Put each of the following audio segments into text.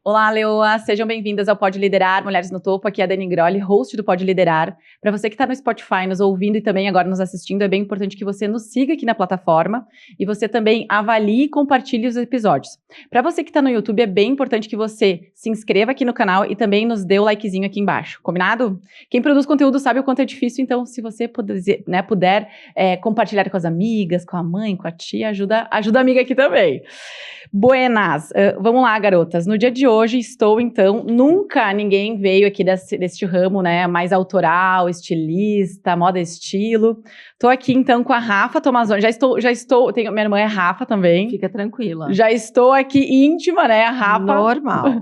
Olá, Leoa! Sejam bem-vindas ao Pode Liderar, Mulheres no Topo. Aqui é a Dani Grolli, host do Pode Liderar. Para você que está no Spotify nos ouvindo e também agora nos assistindo, é bem importante que você nos siga aqui na plataforma e você também avalie e compartilhe os episódios. Para você que está no YouTube, é bem importante que você se inscreva aqui no canal e também nos dê o likezinho aqui embaixo, combinado? Quem produz conteúdo sabe o quanto é difícil, então se você puder compartilhar com as amigas, com a mãe, com a tia, ajuda a amiga aqui também. Buenas! Vamos lá, garotas. No dia de hoje estou, então, nunca ninguém veio aqui deste ramo, né, mais autoral, estilista, moda estilo. Estou aqui, então, com a Rafa Tomazoni. Minha irmã é Rafa também. Fica tranquila. Já estou aqui íntima, né, a Rafa. Normal.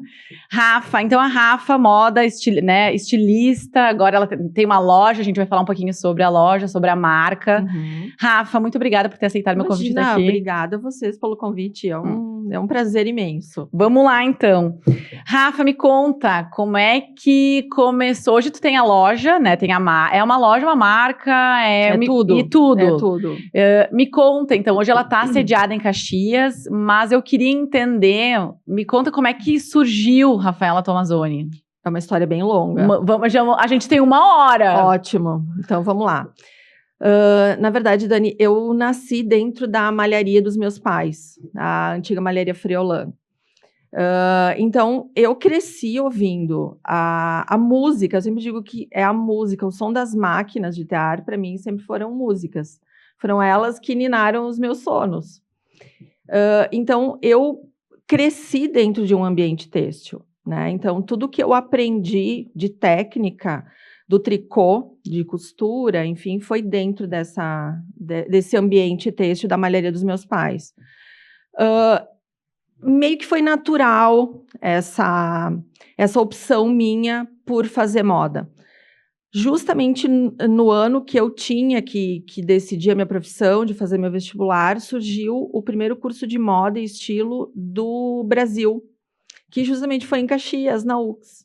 Rafa, então a Rafa, moda, estilista, agora ela tem uma loja, a gente vai falar um pouquinho sobre a loja, sobre a marca. Uhum. Rafa, muito obrigada por ter aceitado meu convite aqui. Obrigada a vocês pelo convite, é um prazer imenso. Vamos lá, então. Rafa, me conta, como é que começou? Hoje tu tem a loja, né? É uma loja, uma marca, tudo. E tudo. É tudo. Me conta, então, hoje ela está sediada em Caxias, mas eu queria entender, me conta como é que surgiu Rafaela Tomazoni. É uma história bem longa. A gente tem 1 hora. Ótimo, então vamos lá. Na verdade, Dani, eu nasci dentro da malharia dos meus pais, a antiga malharia Friolan. Então, eu cresci ouvindo a música, eu sempre digo que é a música, o som das máquinas de tear, para mim, sempre foram músicas. Foram elas que ninaram os meus sonos. Então, eu cresci dentro de um ambiente têxtil, né? Então, tudo que eu aprendi de técnica, do tricô, de costura, enfim, foi dentro desse ambiente têxtil da malharia dos meus pais. Meio que foi natural essa opção minha por fazer moda. Justamente no ano que eu tinha que decidir a minha profissão, de fazer meu vestibular, surgiu o primeiro curso de moda e estilo do Brasil, que justamente foi em Caxias, na UX.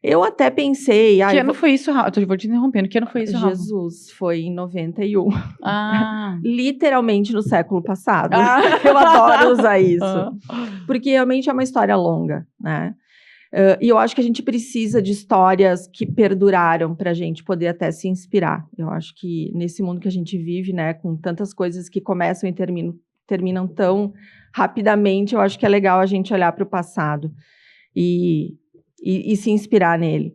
Eu até pensei... Que ano foi isso, Rafa? Eu vou te interrompendo. Que ano foi isso, Rafa? Jesus, foi em 91. Ah. Literalmente no século passado. Eu adoro usar isso. Porque realmente é uma história longa, né? E eu acho que a gente precisa de histórias que perduraram para a gente poder até se inspirar. Eu acho que nesse mundo que a gente vive, né, com tantas coisas que começam e terminam tão rapidamente, eu acho que é legal a gente olhar para o passado e se inspirar nele.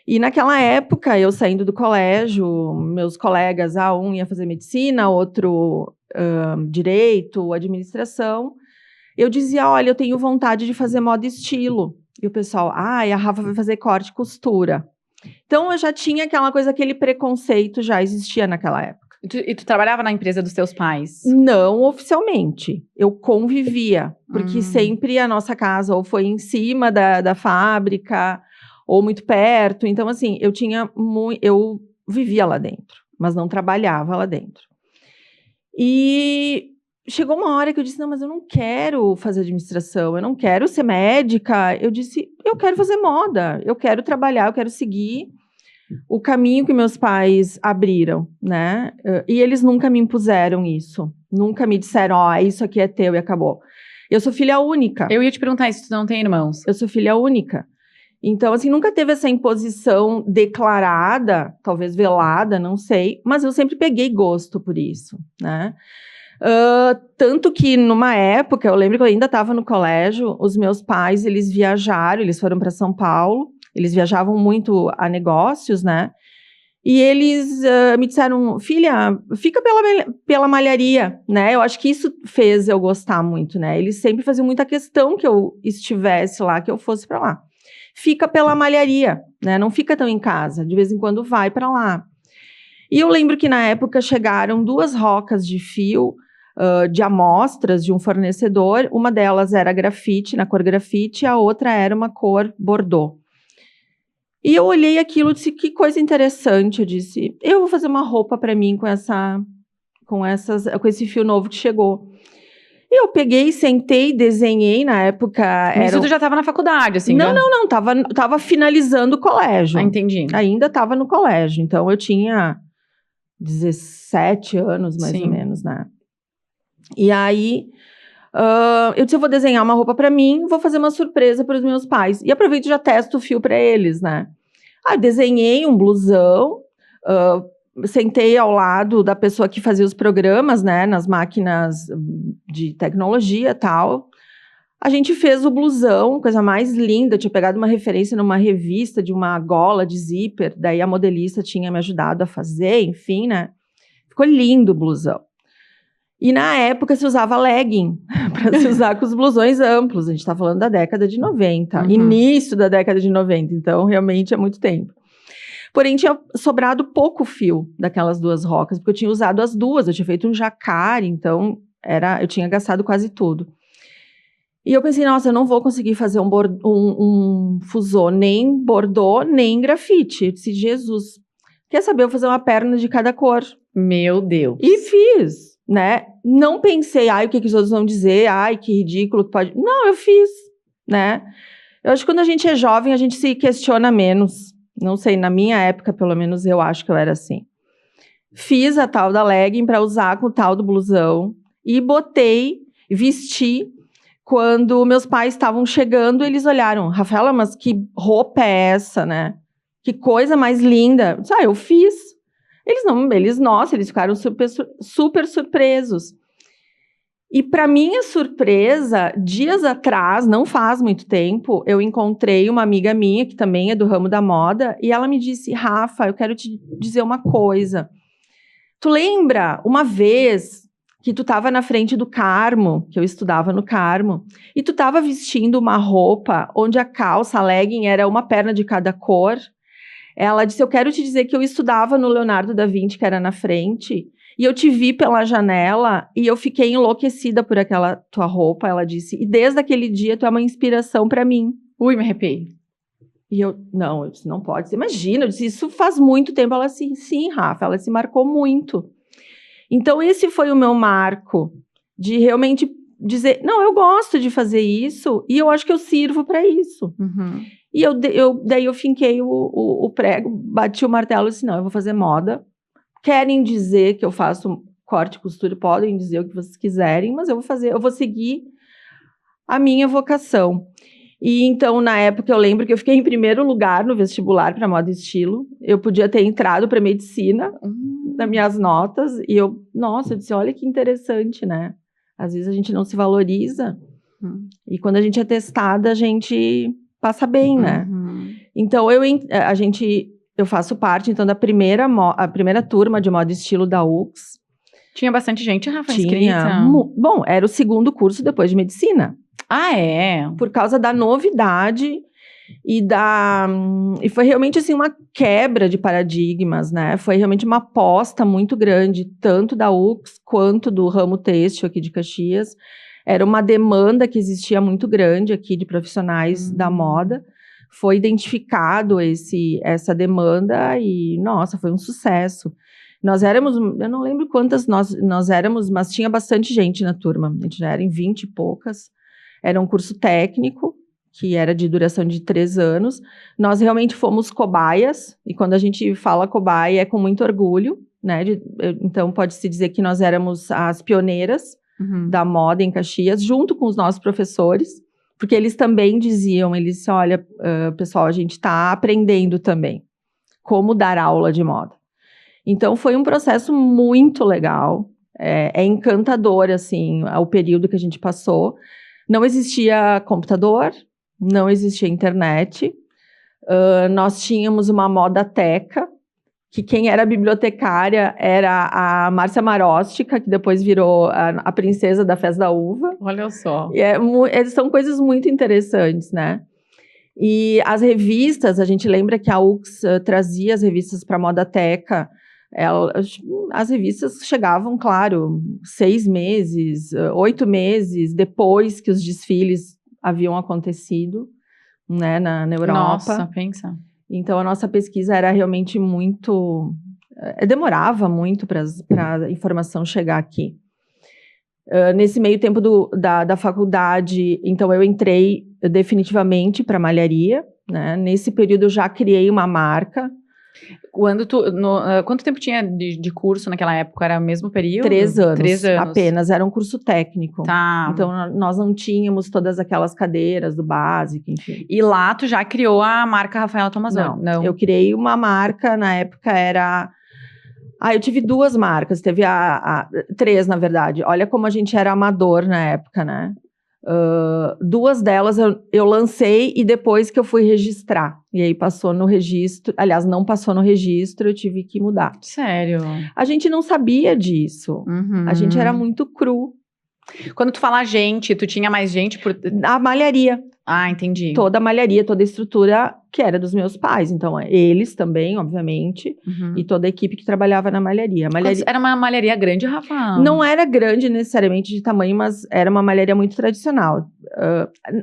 E naquela época, eu saindo do colégio, meus colegas, um ia fazer medicina, outro direito, administração, eu dizia, olha, eu tenho vontade de fazer moda e estilo. E o pessoal, a Rafa vai fazer corte e costura. Então, eu já tinha aquela coisa, aquele preconceito já existia naquela época. E tu trabalhava na empresa dos teus pais? Não oficialmente, eu convivia, porque sempre a nossa casa ou foi em cima da fábrica, ou muito perto, então assim, eu vivia lá dentro, mas não trabalhava lá dentro. E chegou uma hora que eu disse, não, mas eu não quero fazer administração, eu não quero ser médica, eu disse, eu quero fazer moda, eu quero trabalhar, eu quero seguir o caminho que meus pais abriram, né? E eles nunca me impuseram isso. Nunca me disseram, isso aqui é teu e acabou. Eu sou filha única. Eu ia te perguntar isso, tu não tem irmãos? Eu sou filha única. Então, assim, nunca teve essa imposição declarada, talvez velada, não sei, mas eu sempre peguei gosto por isso, né? Tanto que numa época, eu lembro que eu ainda estava no colégio, os meus pais, eles viajaram, eles foram para São Paulo, eles viajavam muito a negócios, né? E eles me disseram, filha, fica pela malharia, né? Eu acho que isso fez eu gostar muito, né? Eles sempre faziam muita questão que eu estivesse lá, que eu fosse para lá. Fica pela malharia, né? Não fica tão em casa, de vez em quando vai para lá. E eu lembro que na época chegaram 2 rocas de fio, de amostras de um fornecedor, uma delas era grafite, na cor grafite, a outra era uma cor bordô. E eu olhei aquilo e disse, que coisa interessante, eu disse, eu vou fazer uma roupa para mim com esse fio novo que chegou. E eu peguei, sentei, desenhei, na época... Isso tu já estava na faculdade, assim? Não, tava finalizando o colégio. Entendi. Ainda estava no colégio, então eu tinha 17 anos, mais ou menos, né? E aí, Eu disse, eu vou desenhar uma roupa para mim, vou fazer uma surpresa para os meus pais. E aproveito e já testo o fio para eles, né? Desenhei um blusão, sentei ao lado da pessoa que fazia os programas, né? Nas máquinas de tecnologia e tal. A gente fez o blusão, coisa mais linda. Tinha pegado uma referência numa revista de uma gola de zíper. Daí a modelista tinha me ajudado a fazer, enfim, né? Ficou lindo o blusão. E na época se usava legging para se usar com os blusões amplos. A gente está falando da década de 90, início da década de 90, então realmente é muito tempo. Porém, tinha sobrado pouco fio daquelas duas rocas, porque eu tinha usado as duas, eu tinha feito um jacquard, então eu tinha gastado quase tudo. E eu pensei, nossa, eu não vou conseguir fazer um fusô, nem bordô, nem grafite. Eu disse, Jesus, quer saber, eu vou fazer uma perna de cada cor. Meu Deus. E fiz. Né? Não pensei, o que os outros vão dizer, que ridículo que pode... Não, eu fiz, né? Eu acho que quando a gente é jovem, a gente se questiona menos. Não sei, na minha época, pelo menos, eu acho que eu era assim. Fiz a tal da legging para usar com o tal do blusão e vesti. Quando meus pais estavam chegando, eles olharam, Rafaela, mas que roupa é essa, né? Que coisa mais linda. Eu disse, eu fiz. Eles ficaram super surpresos. E para minha surpresa, dias atrás, não faz muito tempo, eu encontrei uma amiga minha, que também é do ramo da moda, e ela me disse, Rafa, eu quero te dizer uma coisa. Tu lembra uma vez que tu estava na frente do Carmo, que eu estudava no Carmo, e tu estava vestindo uma roupa onde a calça, a legging, era uma perna de cada cor? Ela disse, eu quero te dizer que eu estudava no Leonardo da Vinci, que era na frente, e eu te vi pela janela e eu fiquei enlouquecida por aquela tua roupa, ela disse, e desde aquele dia tu é uma inspiração para mim. Ui, me arrepiei. E eu disse, não pode, imagina, eu disse, isso faz muito tempo. Ela disse, sim, Rafa, ela se marcou muito. Então esse foi o meu marco, de realmente dizer, não, eu gosto de fazer isso e eu acho que eu sirvo para isso. E daí eu finquei o prego, bati o martelo e disse, não, eu vou fazer moda. Querem dizer que eu faço corte e costura, podem dizer o que vocês quiserem, mas eu vou seguir a minha vocação. E então, na época, eu lembro que eu fiquei em primeiro lugar no vestibular para moda e estilo. Eu podia ter entrado para medicina nas minhas notas. E eu disse, olha que interessante, né? Às vezes a gente não se valoriza. E quando a gente é testada, a gente passa bem, né? Então, eu faço parte, então, da primeira turma de moda e estilo da UX. Tinha bastante gente, Rafa, inscrita? Bom, era o segundo curso depois de medicina. É? Por causa da novidade e foi realmente, assim, uma quebra de paradigmas, né? Foi realmente uma aposta muito grande, tanto da UX quanto do ramo têxtil aqui de Caxias. Era uma demanda que existia muito grande aqui de profissionais da moda. Foi identificado essa demanda e, nossa, foi um sucesso. Nós éramos, eu não lembro quantas nós éramos, mas tinha bastante gente na turma. A gente já era em 20 e poucas. Era um curso técnico, que era de duração de 3 anos. Nós realmente fomos cobaias, e quando a gente fala cobaia é com muito orgulho, né? Então, pode-se dizer que nós éramos as pioneiras da moda em Caxias, junto com os nossos professores, porque eles também diziam, olha, pessoal, a gente está aprendendo também como dar aula de moda. Então, foi um processo muito legal, é encantador, assim, o período que a gente passou. Não existia computador, não existia internet, nós tínhamos uma modateca, que quem era bibliotecária era a Márcia Maróstica, que depois virou a princesa da Festa da Uva. Olha só. E são coisas muito interessantes, né? E as revistas, a gente lembra que a UX trazia as revistas para a modateca. As revistas chegavam, claro, 6 meses, 8 meses depois que os desfiles haviam acontecido, né, na Europa. Nossa, pensa. Então, a nossa pesquisa era realmente muito... demorava muito para a informação chegar aqui. Nesse meio tempo da faculdade, então, eu entrei definitivamente para malharia, né? Nesse período, eu já criei uma marca. Quanto tempo tinha de curso naquela época? Era o mesmo período? 3 anos. 3 anos. Apenas, era um curso técnico. Tá. Então, nós não tínhamos todas aquelas cadeiras do básico, enfim. E lá tu já criou a marca Rafaela Tomazoni? Não, eu criei uma marca, na época era... eu tive 2 marcas, teve 3, na verdade. Olha como a gente era amador na época, né? 2 delas eu lancei e depois que eu fui registrar. E aí passou no registro, aliás, não passou no registro, eu tive que mudar. Sério? A gente não sabia disso. A gente era muito cru. Quando tu fala gente, tu tinha mais gente por... A malharia. Ah, entendi. Toda a malharia, toda a estrutura que era dos meus pais. Então, eles também, obviamente, e toda a equipe que trabalhava na malharia. Era uma malharia grande, Rafa? Não era grande necessariamente de tamanho, mas era uma malharia muito tradicional.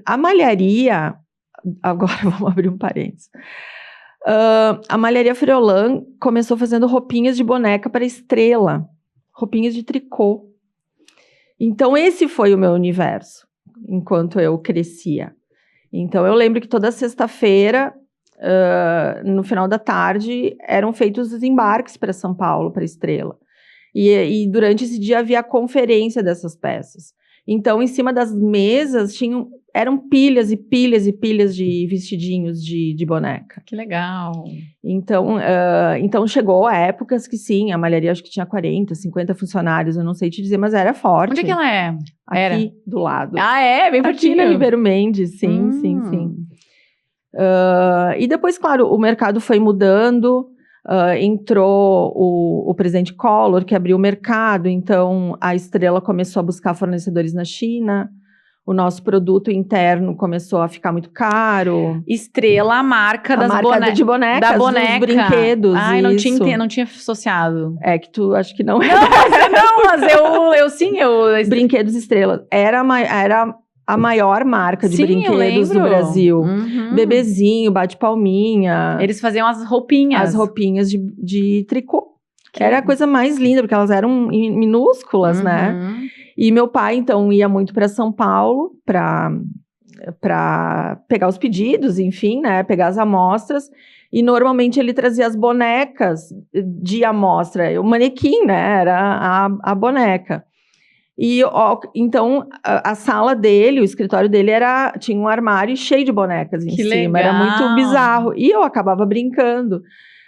A malharia... Agora, vamos abrir um parênteses. A malharia Friolan começou fazendo roupinhas de boneca para Estrela. Roupinhas de tricô. Então, esse foi o meu universo, enquanto eu crescia. Então, eu lembro que toda sexta-feira, no final da tarde, eram feitos os embarques para São Paulo, para Estrela. E durante esse dia havia a conferência dessas peças. Então, em cima das mesas, eram pilhas e pilhas e pilhas de vestidinhos de boneca. Que legal. Então, chegou a épocas que sim, a malharia acho que tinha 40, 50 funcionários, eu não sei te dizer, mas era forte. Onde é que ela é? Aqui, do lado. Ah, é? Bem pertinho. Aqui na Ribeiro Mendes, sim. E depois, claro, o mercado foi mudando, entrou o presidente Collor, que abriu o mercado, então a Estrela começou a buscar fornecedores na China, o nosso produto interno começou a ficar muito caro. Estrela, a marca das de bonecas, da boneca. Dos brinquedos. Ai, não tinha associado. É que tu, acho que não é. Não, mas eu sim. Brinquedos Estrela. Era a maior marca de brinquedos do Brasil. Bebezinho, bate-palminha. Eles faziam as roupinhas. As roupinhas de tricô. Era a coisa mais linda, porque elas eram minúsculas, né? E meu pai, então, ia muito para São Paulo para pegar os pedidos, enfim, né? Pegar as amostras. E normalmente ele trazia as bonecas de amostra. O manequim, né? Era a boneca. E então a sala dele, o escritório dele tinha um armário cheio de bonecas em cima. Legal. Era muito bizarro. E eu acabava brincando.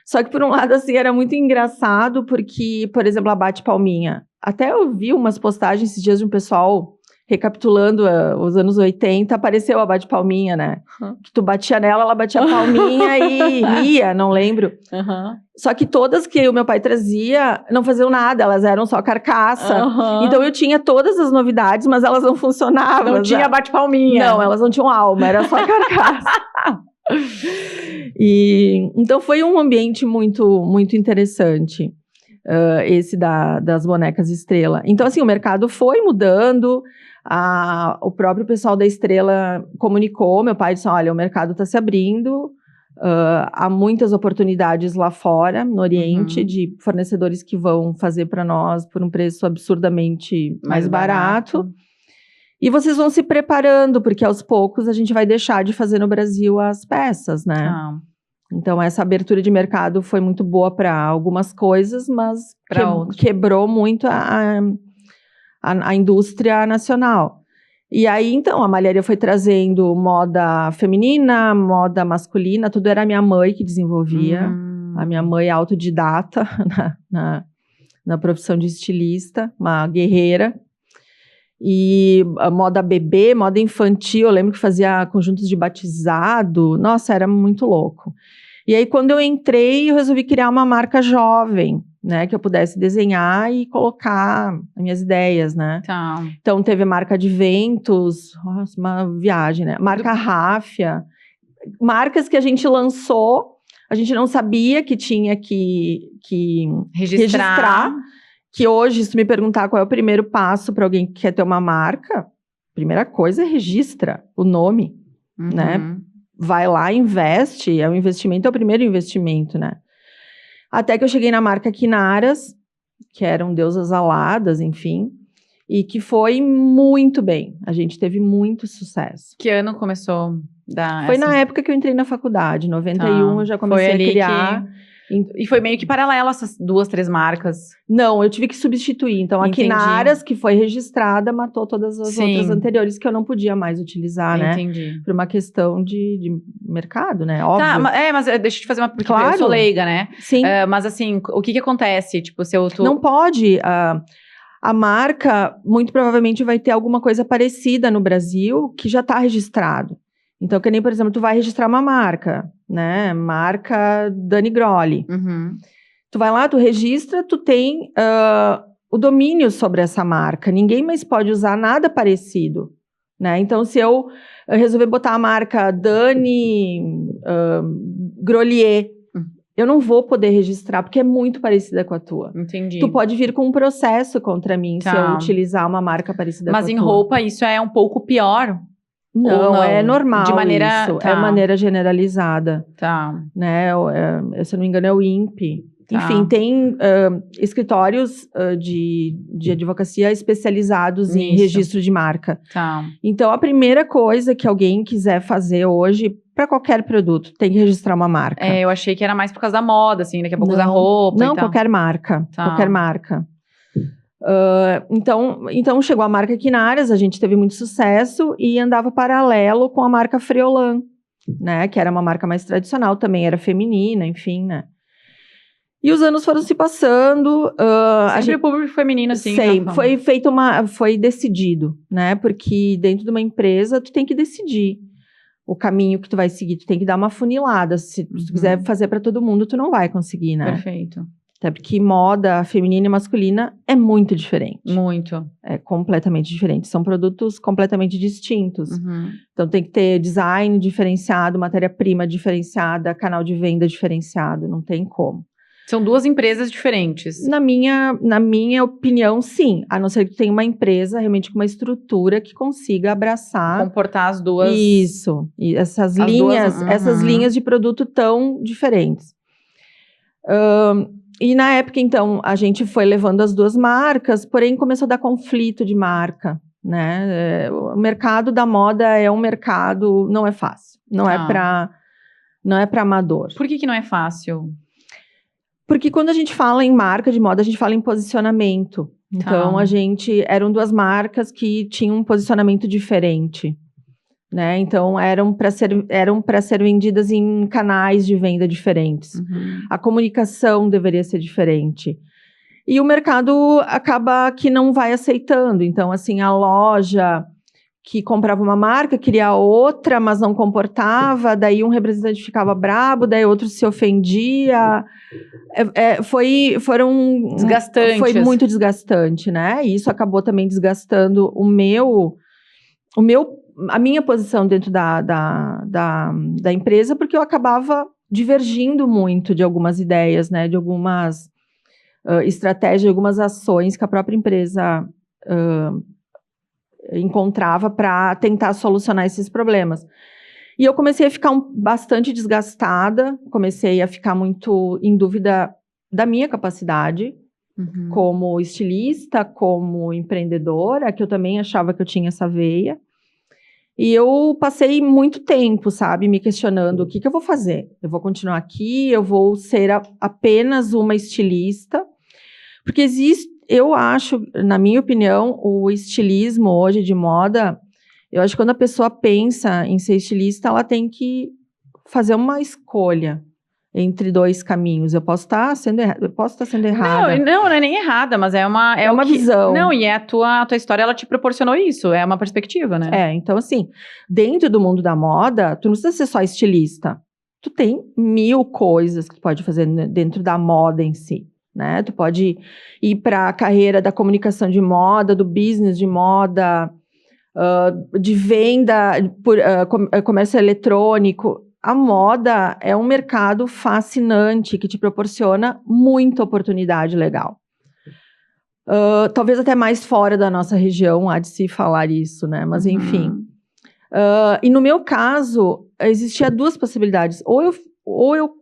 Só que por um lado, assim, era muito engraçado porque, por exemplo, a bate-palminha. Até eu vi umas postagens esses dias de um pessoal recapitulando os anos 80, apareceu a bate-palminha, né? Que tu batia nela, ela batia a palminha e ria, não lembro. Só que todas que o meu pai trazia não faziam nada, elas eram só carcaça. Então eu tinha todas as novidades, mas elas não funcionavam. Não tinha bate-palminha. Não, elas não tinham alma, era só carcaça. Então foi um ambiente muito, muito interessante, esse das bonecas Estrela. Então assim, o mercado foi mudando, o próprio pessoal da Estrela comunicou, meu pai disse, olha, o mercado está se abrindo, há muitas oportunidades lá fora, no Oriente, de fornecedores que vão fazer para nós por um preço absurdamente mais barato. E vocês vão se preparando, porque aos poucos a gente vai deixar de fazer no Brasil as peças, né? Então, essa abertura de mercado foi muito boa para algumas coisas, mas quebrou muito a indústria nacional. E aí, então, a malharia foi trazendo moda feminina, moda masculina, tudo era a minha mãe que desenvolvia. A minha mãe é autodidata na profissão de estilista, uma guerreira. E a moda bebê, moda infantil, eu lembro que fazia conjuntos de batizado, nossa, era muito louco. E aí quando eu entrei, eu resolvi criar uma marca jovem, né, que eu pudesse desenhar e colocar as minhas ideias, né. Então teve a marca de ventos, nossa, uma viagem, né, marca Ráfia, marcas que a gente lançou, a gente não sabia que tinha que registrar. Que hoje, se tu me perguntar qual é o primeiro passo para alguém que quer ter uma marca, a primeira coisa é registra o nome, né? Vai lá, investe, é o primeiro investimento, né? Até que eu cheguei na marca Quinaras, que eram deusas aladas, enfim, e que foi muito bem. A gente teve muito sucesso. Que ano começou? Foi na época que eu entrei na faculdade, 91, eu já comecei a criar. E foi meio que paralelo essas 2, 3 marcas. Não, eu tive que substituir. Então, a Quinaras, que foi registrada, matou todas as outras anteriores que eu não podia mais utilizar, né? Entendi. Por uma questão de mercado, né? Óbvio. Tá, mas deixa eu te fazer uma... Porque Claro. eu sou leiga, né? Sim. Mas assim, o que acontece? Tipo, se eu tô... Não pode. A marca, muito provavelmente, vai ter alguma coisa parecida no Brasil que já está registrado. Então, que nem, por exemplo, tu vai registrar uma marca, né? Marca Dani Grolli. Uhum. Tu vai lá, tu registra, tu tem o domínio sobre essa marca. Ninguém mais pode usar nada parecido, né? Então, se eu resolver botar a marca Dani Grolier, eu não vou poder registrar, porque é muito parecida com a tua. Entendi. Tu pode vir com um processo contra mim se eu utilizar uma marca parecida com a tua. Mas em roupa, isso é um pouco pior? Não, é normal de maneira, isso. Tá. É maneira generalizada. Tá. Né? Se eu não me engano, é o INPE. Tá. Enfim, tem escritórios de advocacia especializados em registro de marca. Tá. Então, a primeira coisa que alguém quiser fazer hoje, para qualquer produto, tem que registrar uma marca. Eu achei que era mais por causa da moda, assim, daqui a pouco usar roupa Não, e tal. qualquer marca. Tá. Qualquer marca. Então, chegou a marca Quinaras, a gente teve muito sucesso e andava paralelo com a marca Friolan, né? Que era uma marca mais tradicional, também era feminina, enfim, né? E os anos foram se passando. Sempre o público feminino, assim. Sempre. Foi decidido, né? Porque dentro de uma empresa, tu tem que decidir o caminho que tu vai seguir. Tu tem que dar uma funilada. Se tu quiser fazer para todo mundo, tu não vai conseguir, né? Perfeito. Até porque moda feminina e masculina é muito diferente. Muito. É completamente diferente. São produtos completamente distintos. Uhum. Então, tem que ter design diferenciado, matéria-prima diferenciada, canal de venda diferenciado. Não tem como. São 2 empresas diferentes. Na minha opinião, sim. A não ser que tu tenha uma empresa realmente com uma estrutura que consiga abraçar... Comportar as duas... Isso. E essas linhas de produto tão diferentes. E na época, então, a gente foi levando as 2 marcas, porém começou a dar conflito de marca, né? O mercado da moda é um mercado... Não é fácil. Não é para amador. Por que não é fácil? Porque quando a gente fala em marca de moda, a gente fala em posicionamento. Então, eram 2 marcas que tinham um posicionamento diferente, né? Então, eram para ser vendidas em canais de venda diferentes. Uhum. A comunicação deveria ser diferente. E o mercado acaba que não vai aceitando. Então, assim, a loja que comprava uma marca, queria outra, mas não comportava, daí um representante ficava brabo, daí outro se ofendia. Desgastantes. Foi muito desgastante, né? E isso acabou também desgastando a minha posição dentro da empresa, porque eu acabava divergindo muito de algumas ideias, né? De algumas estratégias, de algumas ações que a própria empresa encontrava para tentar solucionar esses problemas. E eu comecei a ficar bastante desgastada, comecei a ficar muito em dúvida da minha capacidade como estilista, como empreendedora, que eu também achava que eu tinha essa veia. E eu passei muito tempo, sabe, me questionando o que eu vou fazer. Eu vou continuar aqui, eu vou ser apenas uma estilista, porque eu acho, na minha opinião, o estilismo hoje de moda, eu acho que quando a pessoa pensa em ser estilista, ela tem que fazer uma escolha entre 2 caminhos. Eu posso estar sendo errada. Não é nem errada, mas é uma visão. Não, e a tua história, ela te proporcionou isso, é uma perspectiva, né? Então assim, dentro do mundo da moda, tu não precisa ser só estilista. Tu tem 1000 coisas que tu pode fazer dentro da moda em si. Né? Tu pode ir para a carreira da comunicação de moda, do business de moda, de venda, por comércio eletrônico. A moda é um mercado fascinante que te proporciona muita oportunidade legal. Talvez até mais fora da nossa região há de se falar isso, né? Mas enfim. E no meu caso, existia 2 possibilidades. Ou eu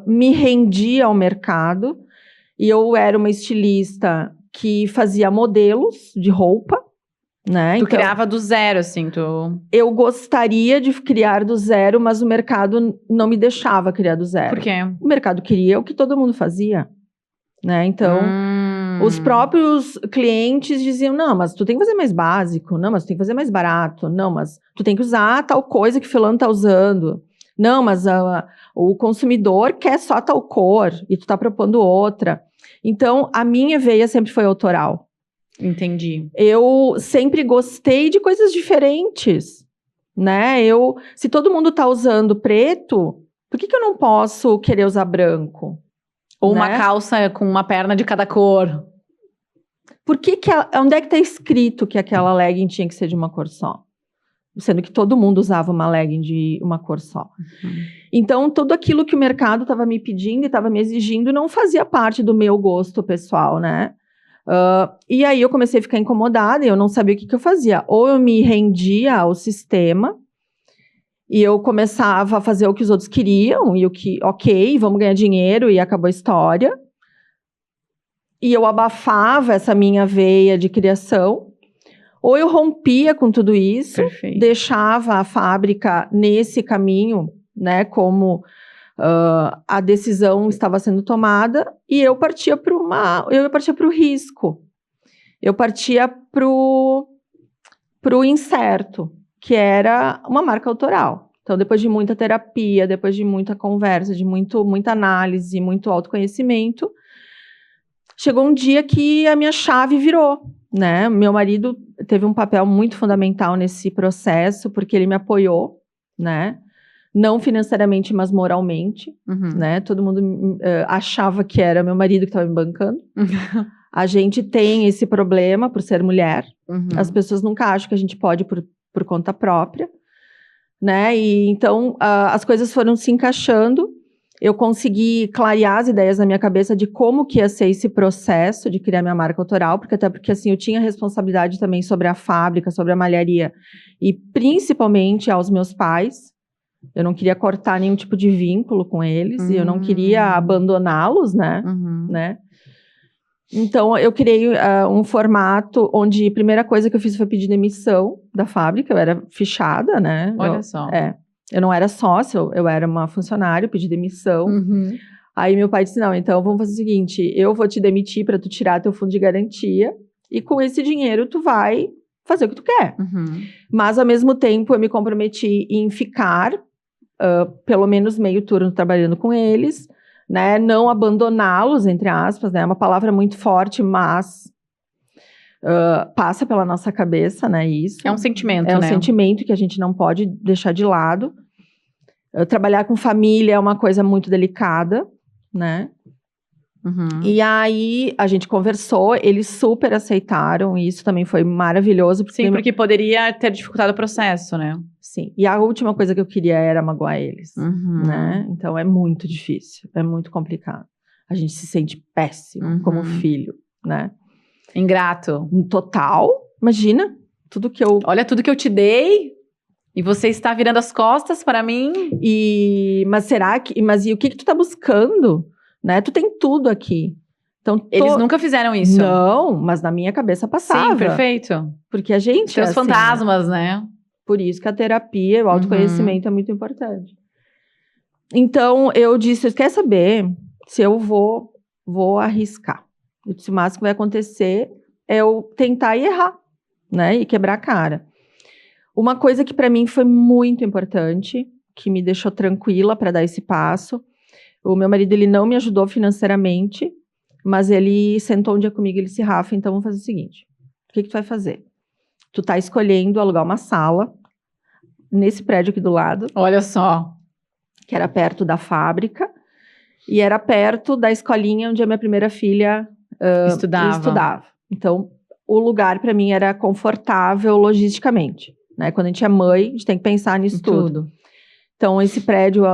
me rendia ao mercado, e eu era uma estilista que fazia modelos de roupa, né? Tu criava do zero, assim, Eu gostaria de criar do zero, mas o mercado não me deixava criar do zero. Por quê? O mercado queria o que todo mundo fazia, né? Então, os próprios clientes diziam, não, mas tu tem que fazer mais básico, não, mas tu tem que fazer mais barato, não, mas tu tem que usar tal coisa que fulano tá usando, não, mas o consumidor quer só tal cor e tu tá propondo outra. Então, a minha veia sempre foi autoral. Entendi. Eu sempre gostei de coisas diferentes, né? Se todo mundo tá usando preto, por que eu não posso querer usar branco? Ou né? uma calça com uma perna de cada cor. Por que onde é que tá escrito que aquela legging tinha que ser de uma cor só? Sendo que todo mundo usava uma legging de uma cor só. Então, tudo aquilo que o mercado estava me pedindo e estava me exigindo não fazia parte do meu gosto pessoal, né? E aí eu comecei a ficar incomodada e eu não sabia o que eu fazia. Ou eu me rendia ao sistema e eu começava a fazer o que os outros queriam e o que, ok, vamos ganhar dinheiro e acabou a história. E eu abafava essa minha veia de criação. Ou eu rompia com tudo isso, Perfeito. deixava a fábrica nesse caminho, né, como a decisão estava sendo tomada, e eu partia para o risco. Eu partia para o incerto, que era uma marca autoral. Então, depois de muita terapia, depois de muita conversa, de muita análise, muito autoconhecimento, chegou um dia que a minha chave virou, né? Meu marido teve um papel muito fundamental nesse processo, porque ele me apoiou, né? Não financeiramente, mas moralmente, né? Todo mundo achava que era meu marido que estava me bancando. A gente tem esse problema por ser mulher. As pessoas nunca acham que a gente pode por conta própria, né? E então as coisas foram se encaixando. Eu consegui clarear as ideias na minha cabeça de como que ia ser esse processo de criar minha marca autoral, porque assim, eu tinha responsabilidade também sobre a fábrica, sobre a malharia, e principalmente aos meus pais. Eu não queria cortar nenhum tipo de vínculo com eles, e eu não queria abandoná-los, né? Então, eu criei um formato onde a primeira coisa que eu fiz foi pedir demissão da fábrica. Eu era fichada, né? Olha só. Eu não era sócia, eu era uma funcionária, eu pedi demissão. Aí meu pai disse, não, então vamos fazer o seguinte, eu vou te demitir para tu tirar teu fundo de garantia, e com esse dinheiro tu vai fazer o que tu quer. Mas, ao mesmo tempo, eu me comprometi em ficar pelo menos meio turno trabalhando com eles, né? Não abandoná-los, entre aspas, né? É uma palavra muito forte, mas passa pela nossa cabeça, né? Isso. É um sentimento, né? É um sentimento que a gente não pode deixar de lado. Trabalhar com família é uma coisa muito delicada, né? E aí, a gente conversou, eles super aceitaram, e isso também foi maravilhoso. Porque poderia ter dificultado o processo, né? Sim, e a última coisa que eu queria era magoar eles, né? Então, é muito difícil, é muito complicado. A gente se sente péssimo como filho, né? Ingrato. Total, imagina, Olha tudo que eu te dei, e você está virando as costas para mim. Mas e o que tu tá buscando? Né? Tu tem tudo aqui. Então, eles nunca fizeram isso. Não, mas na minha cabeça passava. Sim, perfeito. Porque a gente Seus fantasmas, né? Por isso que a terapia, o autoconhecimento é muito importante. Então, eu disse, quer saber se eu vou arriscar? Eu disse, o máximo que vai acontecer é eu tentar e errar, né? E quebrar a cara. Uma coisa que para mim foi muito importante, que me deixou tranquila para dar esse passo. O meu marido, ele não me ajudou financeiramente, mas ele sentou um dia comigo e ele disse, Rafa, então vamos fazer o seguinte, o que tu vai fazer? Tu tá escolhendo alugar uma sala nesse prédio aqui do lado. Olha só. Que era perto da fábrica e era perto da escolinha onde a minha primeira filha estudava. Então, o lugar para mim era confortável logisticamente, né? Quando a gente é mãe, a gente tem que pensar nisso tudo. Então, esse prédio,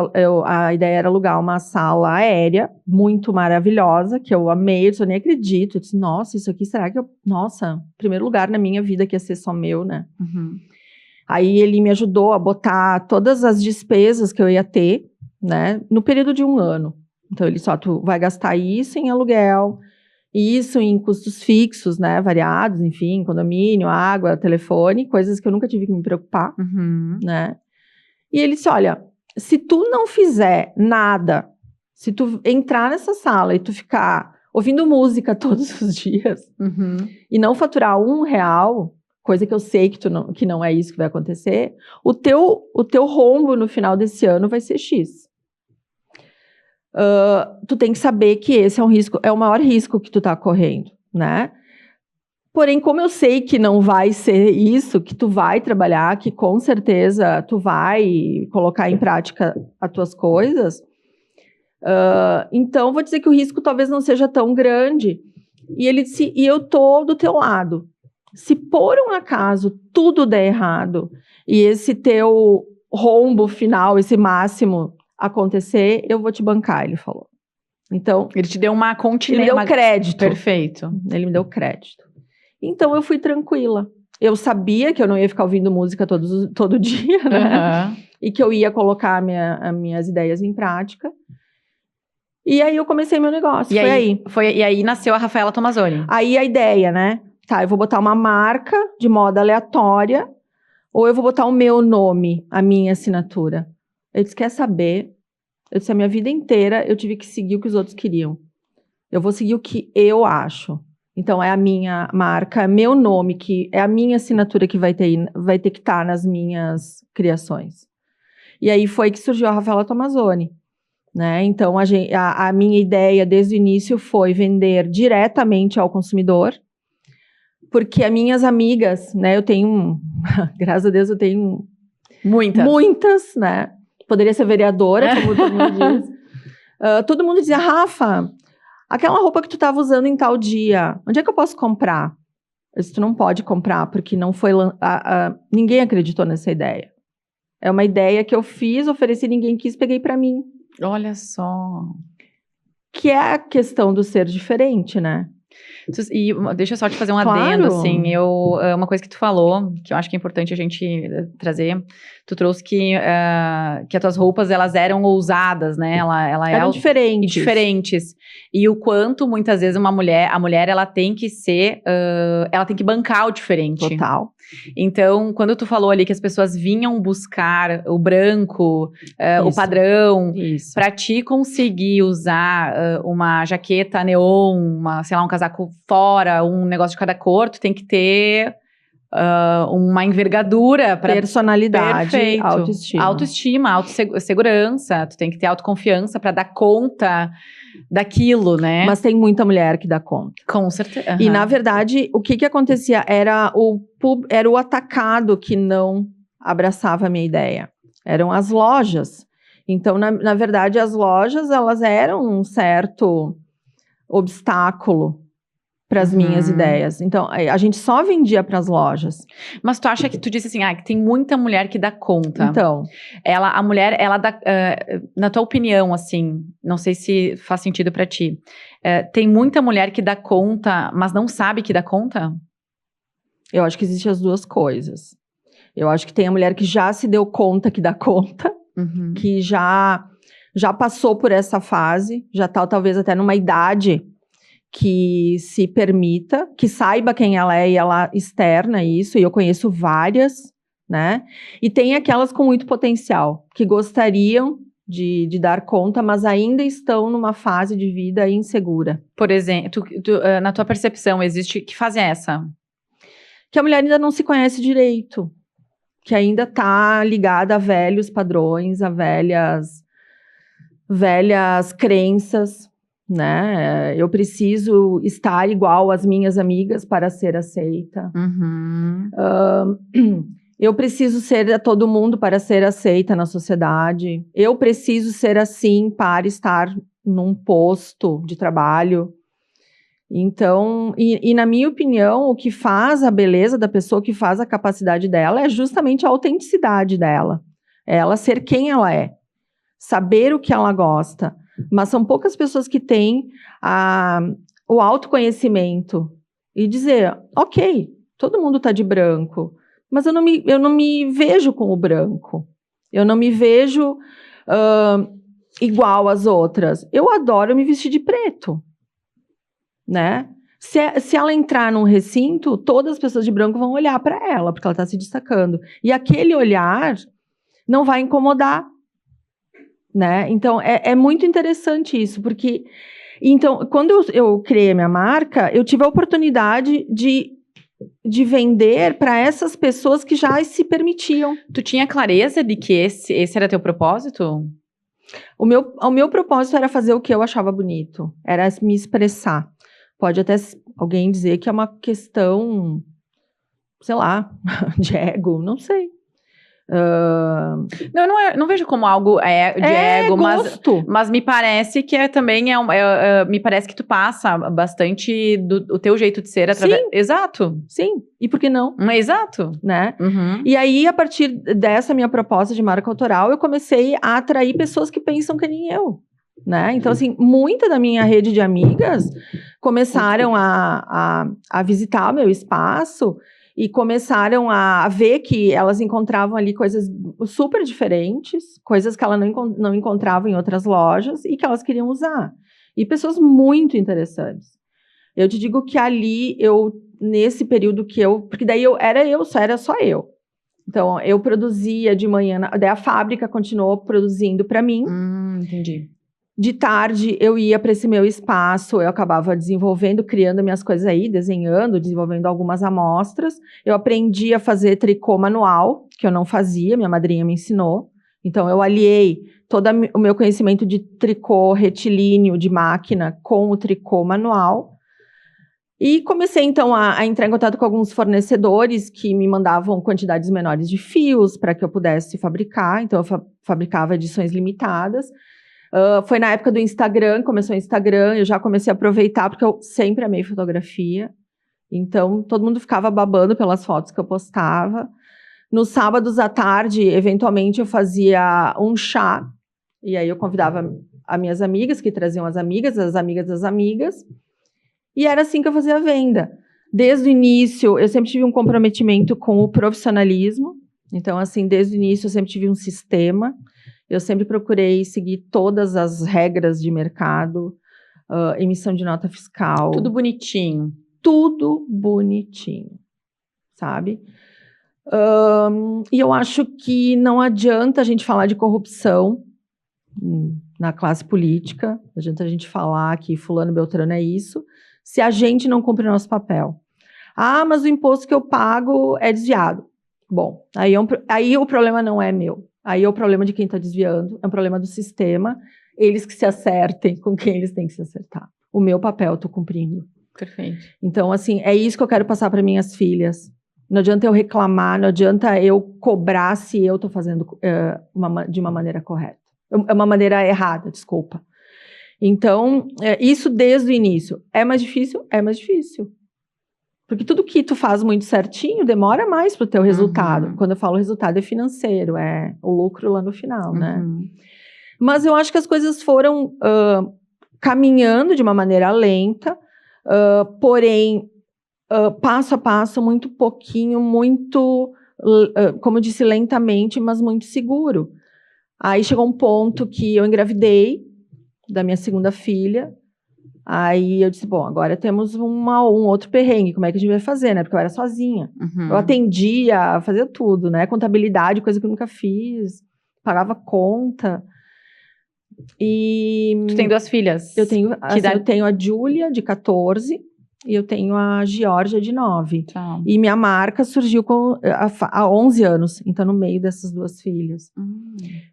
a ideia era alugar uma sala aérea muito maravilhosa, que eu amei, eu nem acredito. Eu disse, nossa, isso aqui, será que Nossa, primeiro lugar na minha vida que ia ser só meu, né? Aí ele me ajudou a botar todas as despesas que eu ia ter, né? No período de 1 ano. Então, ele tu vai gastar isso em aluguel, Isso em custos fixos, né, variados, enfim, condomínio, água, telefone, coisas que eu nunca tive que me preocupar, né? E ele disse, olha, se tu não fizer nada, se tu entrar nessa sala e tu ficar ouvindo música todos os dias e não faturar R$1, coisa que eu sei que não é isso que vai acontecer, o teu rombo no final desse ano vai ser X. Tu tem que saber que esse é um risco, é o maior risco que tu tá correndo, né? Porém, como eu sei que não vai ser isso, que tu vai trabalhar, que com certeza tu vai colocar em prática as tuas coisas, então vou dizer que o risco talvez não seja tão grande. E ele disse, e eu tô do teu lado. Se por um acaso tudo der errado e esse teu rombo final, esse máximo acontecer, eu vou te bancar, ele falou. Então, ele te deu uma ele me deu crédito. Perfeito. Ele me deu crédito. Então, eu fui tranquila. Eu sabia que eu não ia ficar ouvindo música todo dia, né? E que eu ia colocar as minhas ideias em prática. E aí, eu comecei meu negócio. E aí nasceu a Rafaela Tomazoni. Aí, a ideia, né? Tá, eu vou botar uma marca de moda aleatória ou eu vou botar o meu nome, a minha assinatura. Eu disse, quer saber? Eu disse, a minha vida inteira eu tive que seguir o que os outros queriam. Eu vou seguir o que eu acho. Então, é a minha marca, é meu nome, que é a minha assinatura que vai ter que estar nas minhas criações. E aí foi que surgiu a Rafaela Tomazoni, né? Então, a minha ideia desde o início foi vender diretamente ao consumidor, porque as minhas amigas, né? Eu tenho, graças a Deus, eu tenho muitas, né? Poderia ser vereadora, como todo mundo diz. Todo mundo dizia, Rafa, aquela roupa que tu estava usando em tal dia, onde é que eu posso comprar? Eu disse, tu não pode comprar, porque não foi... ninguém acreditou nessa ideia. É uma ideia que eu fiz, ofereci, ninguém quis, peguei para mim. Olha só. Que é a questão do ser diferente, né? E deixa eu só te fazer um adendo, assim, uma coisa que tu falou, que eu acho que é importante a gente trazer, tu trouxe que as tuas roupas, elas eram ousadas, né, eram diferentes, e o quanto, muitas vezes, a mulher, ela tem que ser, ela tem que bancar o diferente. Total. Então, quando tu falou ali que as pessoas vinham buscar o branco, o padrão, pra ti conseguir usar uma jaqueta neon, sei lá, um casaco fora, um negócio de cada cor, tu tem que ter uma envergadura para personalidade, perfeito. Autoestima, autossegurança, tu tem que ter autoconfiança para dar conta daquilo, né? Mas tem muita mulher que dá conta. Com certeza. E, na verdade, o que acontecia era o atacado que não abraçava a minha ideia. Eram as lojas. Então, na verdade, as lojas, elas eram um certo obstáculo para as minhas ideias. Então, a gente só vendia para as lojas. Mas tu acha que tu disse assim, que tem muita mulher que dá conta. Então. A mulher, ela dá, na tua opinião, assim, não sei se faz sentido para ti, tem muita mulher que dá conta, mas não sabe que dá conta? Eu acho que existem as duas coisas. Eu acho que tem a mulher que já se deu conta que dá conta, que já passou por essa fase, já tá talvez até numa idade que se permita, que saiba quem ela é e ela externa isso, e eu conheço várias, né? E tem aquelas com muito potencial, que gostariam de dar conta, mas ainda estão numa fase de vida insegura. Por exemplo, na tua percepção, que fase é essa? Que a mulher ainda não se conhece direito, que ainda está ligada a velhos padrões, a velhas crenças, né? Eu preciso estar igual às minhas amigas para ser aceita. Eu preciso ser a todo mundo para ser aceita na sociedade. Eu preciso ser assim para estar num posto de trabalho. Então, e na minha opinião, o que faz a beleza da pessoa, o que faz a capacidade dela é justamente a autenticidade dela. Ela ser quem ela é. Saber o que ela gosta. Mas são poucas pessoas que têm o autoconhecimento e dizer, ok, todo mundo está de branco, mas eu não me vejo com o branco. Eu não me vejo igual às outras. Eu adoro me vestir de preto. né? Se ela entrar num recinto, todas as pessoas de branco vão olhar para ela, porque ela está se destacando. E aquele olhar não vai incomodar, né? Então, é muito interessante isso, porque... Então, quando eu criei a minha marca, eu tive a oportunidade de vender para essas pessoas que já se permitiam. Tu tinha clareza de que esse era teu propósito? O meu propósito era fazer o que eu achava bonito, era me expressar. Pode até alguém dizer que é uma questão, sei lá, de ego, não sei. Não vejo como algo de ego, mas me parece que também me parece que tu passa bastante do teu jeito de ser através... Sim. Exato. Sim, e por que não? Exato. Né? Uhum. E aí, a partir dessa minha proposta de marca autoral, eu comecei a atrair pessoas que pensam que nem eu. Né? Então, assim, muita da minha rede de amigas começaram a visitar o meu espaço e começaram a ver que elas encontravam ali coisas super diferentes, coisas que elas não encontravam em outras lojas e que elas queriam usar. E pessoas muito interessantes. Eu te digo que ali, nesse período porque daí era só eu. Então, eu produzia de manhã, daí a fábrica continuou produzindo para mim. Entendi. De tarde, eu ia para esse meu espaço, eu acabava desenvolvendo, criando minhas coisas aí, desenhando, desenvolvendo algumas amostras. Eu aprendi a fazer tricô manual, que eu não fazia, minha madrinha me ensinou. Então, eu aliei todo o meu conhecimento de tricô retilíneo, de máquina, com o tricô manual. E comecei, então, a entrar em contato com alguns fornecedores que me mandavam quantidades menores de fios para que eu pudesse fabricar. Então, eu fabricava edições limitadas. Foi na época do Instagram, começou o Instagram, eu já comecei a aproveitar, porque eu sempre amei fotografia. Então, todo mundo ficava babando pelas fotos que eu postava. Nos sábados à tarde, eventualmente, eu fazia um chá. E aí, eu convidava as minhas amigas, que traziam as amigas das amigas. E era assim que eu fazia a venda. Desde o início, eu sempre tive um comprometimento com o profissionalismo. Então, assim, desde o início, eu sempre tive um sistema. Eu sempre procurei seguir todas as regras de mercado, emissão de nota fiscal. Tudo bonitinho. Tudo bonitinho, sabe? E eu acho que não adianta a gente falar de corrupção na classe política, não adianta a gente falar que fulano, beltrano é isso, se a gente não cumpre o nosso papel. Ah, mas o imposto que eu pago é desviado. Bom, aí o problema não é meu. Aí é o problema de quem está desviando, é um problema do sistema, eles que se acertem com quem eles têm que se acertar. O meu papel eu estou cumprindo. Perfeito. Então, assim, é isso que eu quero passar para minhas filhas. Não adianta eu reclamar, não adianta eu cobrar se eu estou fazendo de uma maneira correta. É uma maneira errada, desculpa. Então, isso desde o início. É mais difícil? É mais difícil. Porque tudo que tu faz muito certinho demora mais para o teu resultado. Quando eu falo resultado é financeiro, é o lucro lá no final, né? Mas eu acho que as coisas foram caminhando de uma maneira lenta, porém, passo a passo, muito pouquinho, muito, como eu disse, lentamente, mas muito seguro. Aí chegou um ponto que eu engravidei da minha segunda filha. Aí eu disse, bom, agora temos um outro perrengue, como é que a gente vai fazer, né? Porque eu era sozinha. Eu atendia, fazia tudo, né? Contabilidade, coisa que eu nunca fiz. Pagava conta. E... Tu tem 2 filhas? Eu tenho a Júlia, de 14, e eu tenho a Georgia, de 9. Tá. E minha marca surgiu há 11 anos, então no meio dessas 2 filhas.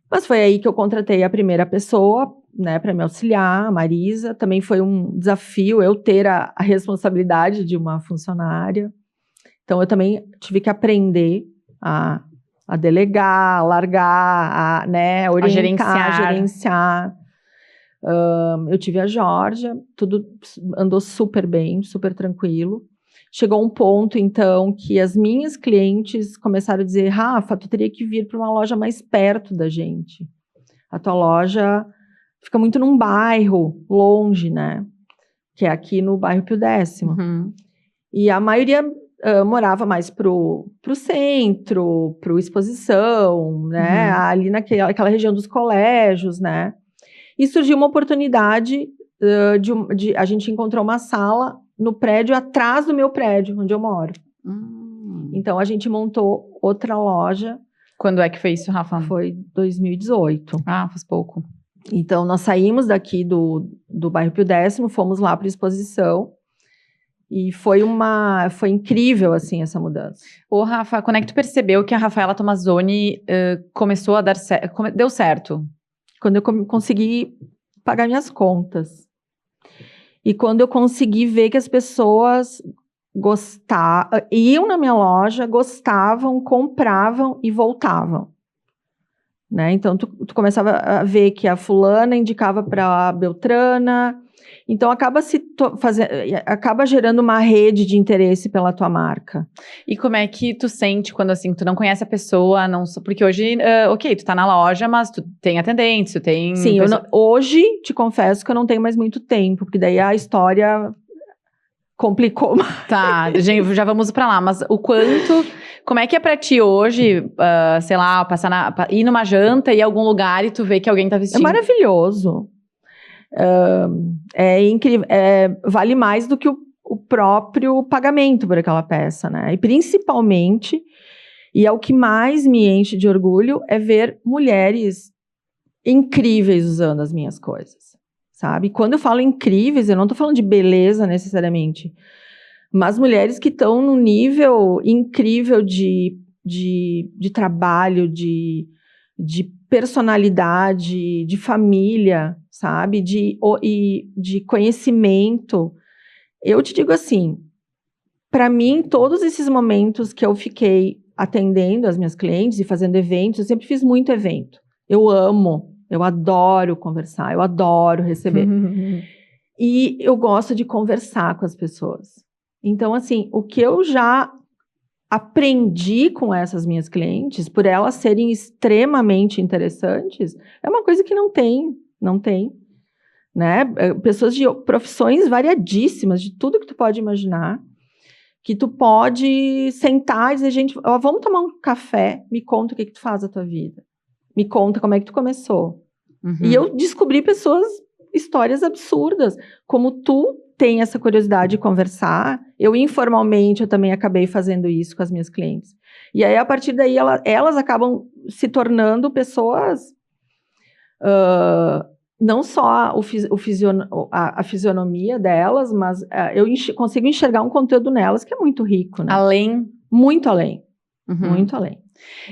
Mas foi aí que eu contratei a primeira pessoa, né, para me auxiliar, a Marisa. Também foi um desafio eu ter a responsabilidade de uma funcionária. Então, eu também tive que aprender a delegar, a largar, né, orientar, a gerenciar. Eu tive a Georgia, tudo andou super bem, super tranquilo. Chegou um ponto, então, que as minhas clientes começaram a dizer, Rafa, tu teria que vir para uma loja mais perto da gente. A tua loja fica muito num bairro longe, né? Que é aqui no bairro Pio Décimo. E a maioria morava mais pro centro, pro Exposição, né? Ali naquela região dos colégios, né? E surgiu uma oportunidade a gente encontrou uma sala no prédio atrás do meu prédio, onde eu moro. Então, a gente montou outra loja. Quando é que foi isso, Rafa? Foi 2018. Ah, faz pouco. Então, nós saímos daqui do bairro Pio Décimo, fomos lá para a exposição. E foi incrível, assim, essa mudança. Ô, Rafa, quando é que tu percebeu que a Rafaela Tomazoni começou a dar certo? Deu certo? Quando eu consegui pagar minhas contas. E quando eu consegui ver que as pessoas iam na minha loja, gostavam, compravam e voltavam. Né? Então, tu começava a ver que a fulana indicava para a Beltrana. Então, acaba gerando uma rede de interesse pela tua marca. E como é que tu sente quando, assim, tu não conhece a pessoa, porque hoje, ok, tu tá na loja, mas tu tem atendentes, tu tem... Sim, hoje, te confesso que eu não tenho mais muito tempo, porque daí a história complicou mais. Tá, já vamos pra lá, mas como é que é pra ti hoje, sei lá, ir numa janta, ir a algum lugar e tu vê que alguém tá vestindo? É maravilhoso. É incrível, vale mais do que o próprio pagamento por aquela peça, né? E principalmente, e é o que mais me enche de orgulho, é ver mulheres incríveis usando as minhas coisas, sabe? Quando eu falo incríveis, eu não tô falando de beleza necessariamente, mas mulheres que estão num nível incrível de trabalho, de personalidade, de família, sabe? De conhecimento. Eu te digo assim, para mim, todos esses momentos que eu fiquei atendendo as minhas clientes e fazendo eventos, eu sempre fiz muito evento. Eu adoro conversar, eu adoro receber. E eu gosto de conversar com as pessoas. Então, assim, o que eu já aprendi com essas minhas clientes, por elas serem extremamente interessantes, é uma coisa que não tem, né? Pessoas de profissões variadíssimas, de tudo que tu pode imaginar, que tu pode sentar e dizer, gente, vamos tomar um café, me conta o que tu faz da tua vida, me conta como é que tu começou. E eu descobri histórias absurdas, como tu tem essa curiosidade de conversar. Eu também acabei fazendo isso com as minhas clientes. E aí, a partir daí, elas acabam se tornando pessoas, não só a fisionomia delas, mas eu consigo enxergar um conteúdo nelas que é muito rico, né? Além? Muito além. Muito além.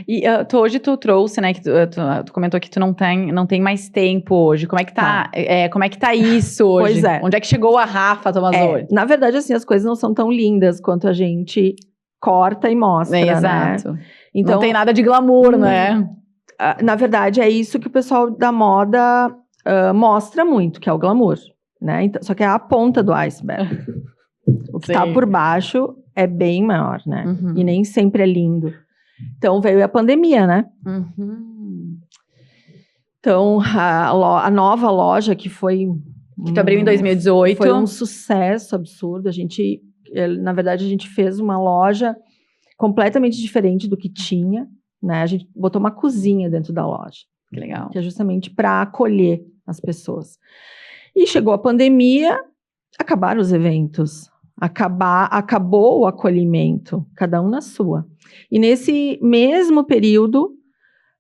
E hoje tu trouxe, né, que tu comentou que tu não tem mais tempo hoje. Como é que tá? Como é que tá isso hoje? Pois é. Onde é que chegou a Rafa Tomazoni? Na verdade, assim, as coisas não são tão lindas quanto a gente corta e mostra, exato. Né? Então, não tem nada de glamour, né? Na verdade, é isso que o pessoal da moda mostra muito, que é o glamour, né? Então, só que é a ponta do iceberg. O que tá por baixo é bem maior, né? E nem sempre é lindo. Então, veio a pandemia, né? Então, a nova loja que foi... Que tu abriu em 2018. Foi um sucesso absurdo. Na verdade, a gente fez uma loja completamente diferente do que tinha, né? A gente botou uma cozinha dentro da loja. Que legal. Que é justamente para acolher as pessoas. E chegou a pandemia, acabaram os eventos. Acabou o acolhimento, cada um na sua. E nesse mesmo período,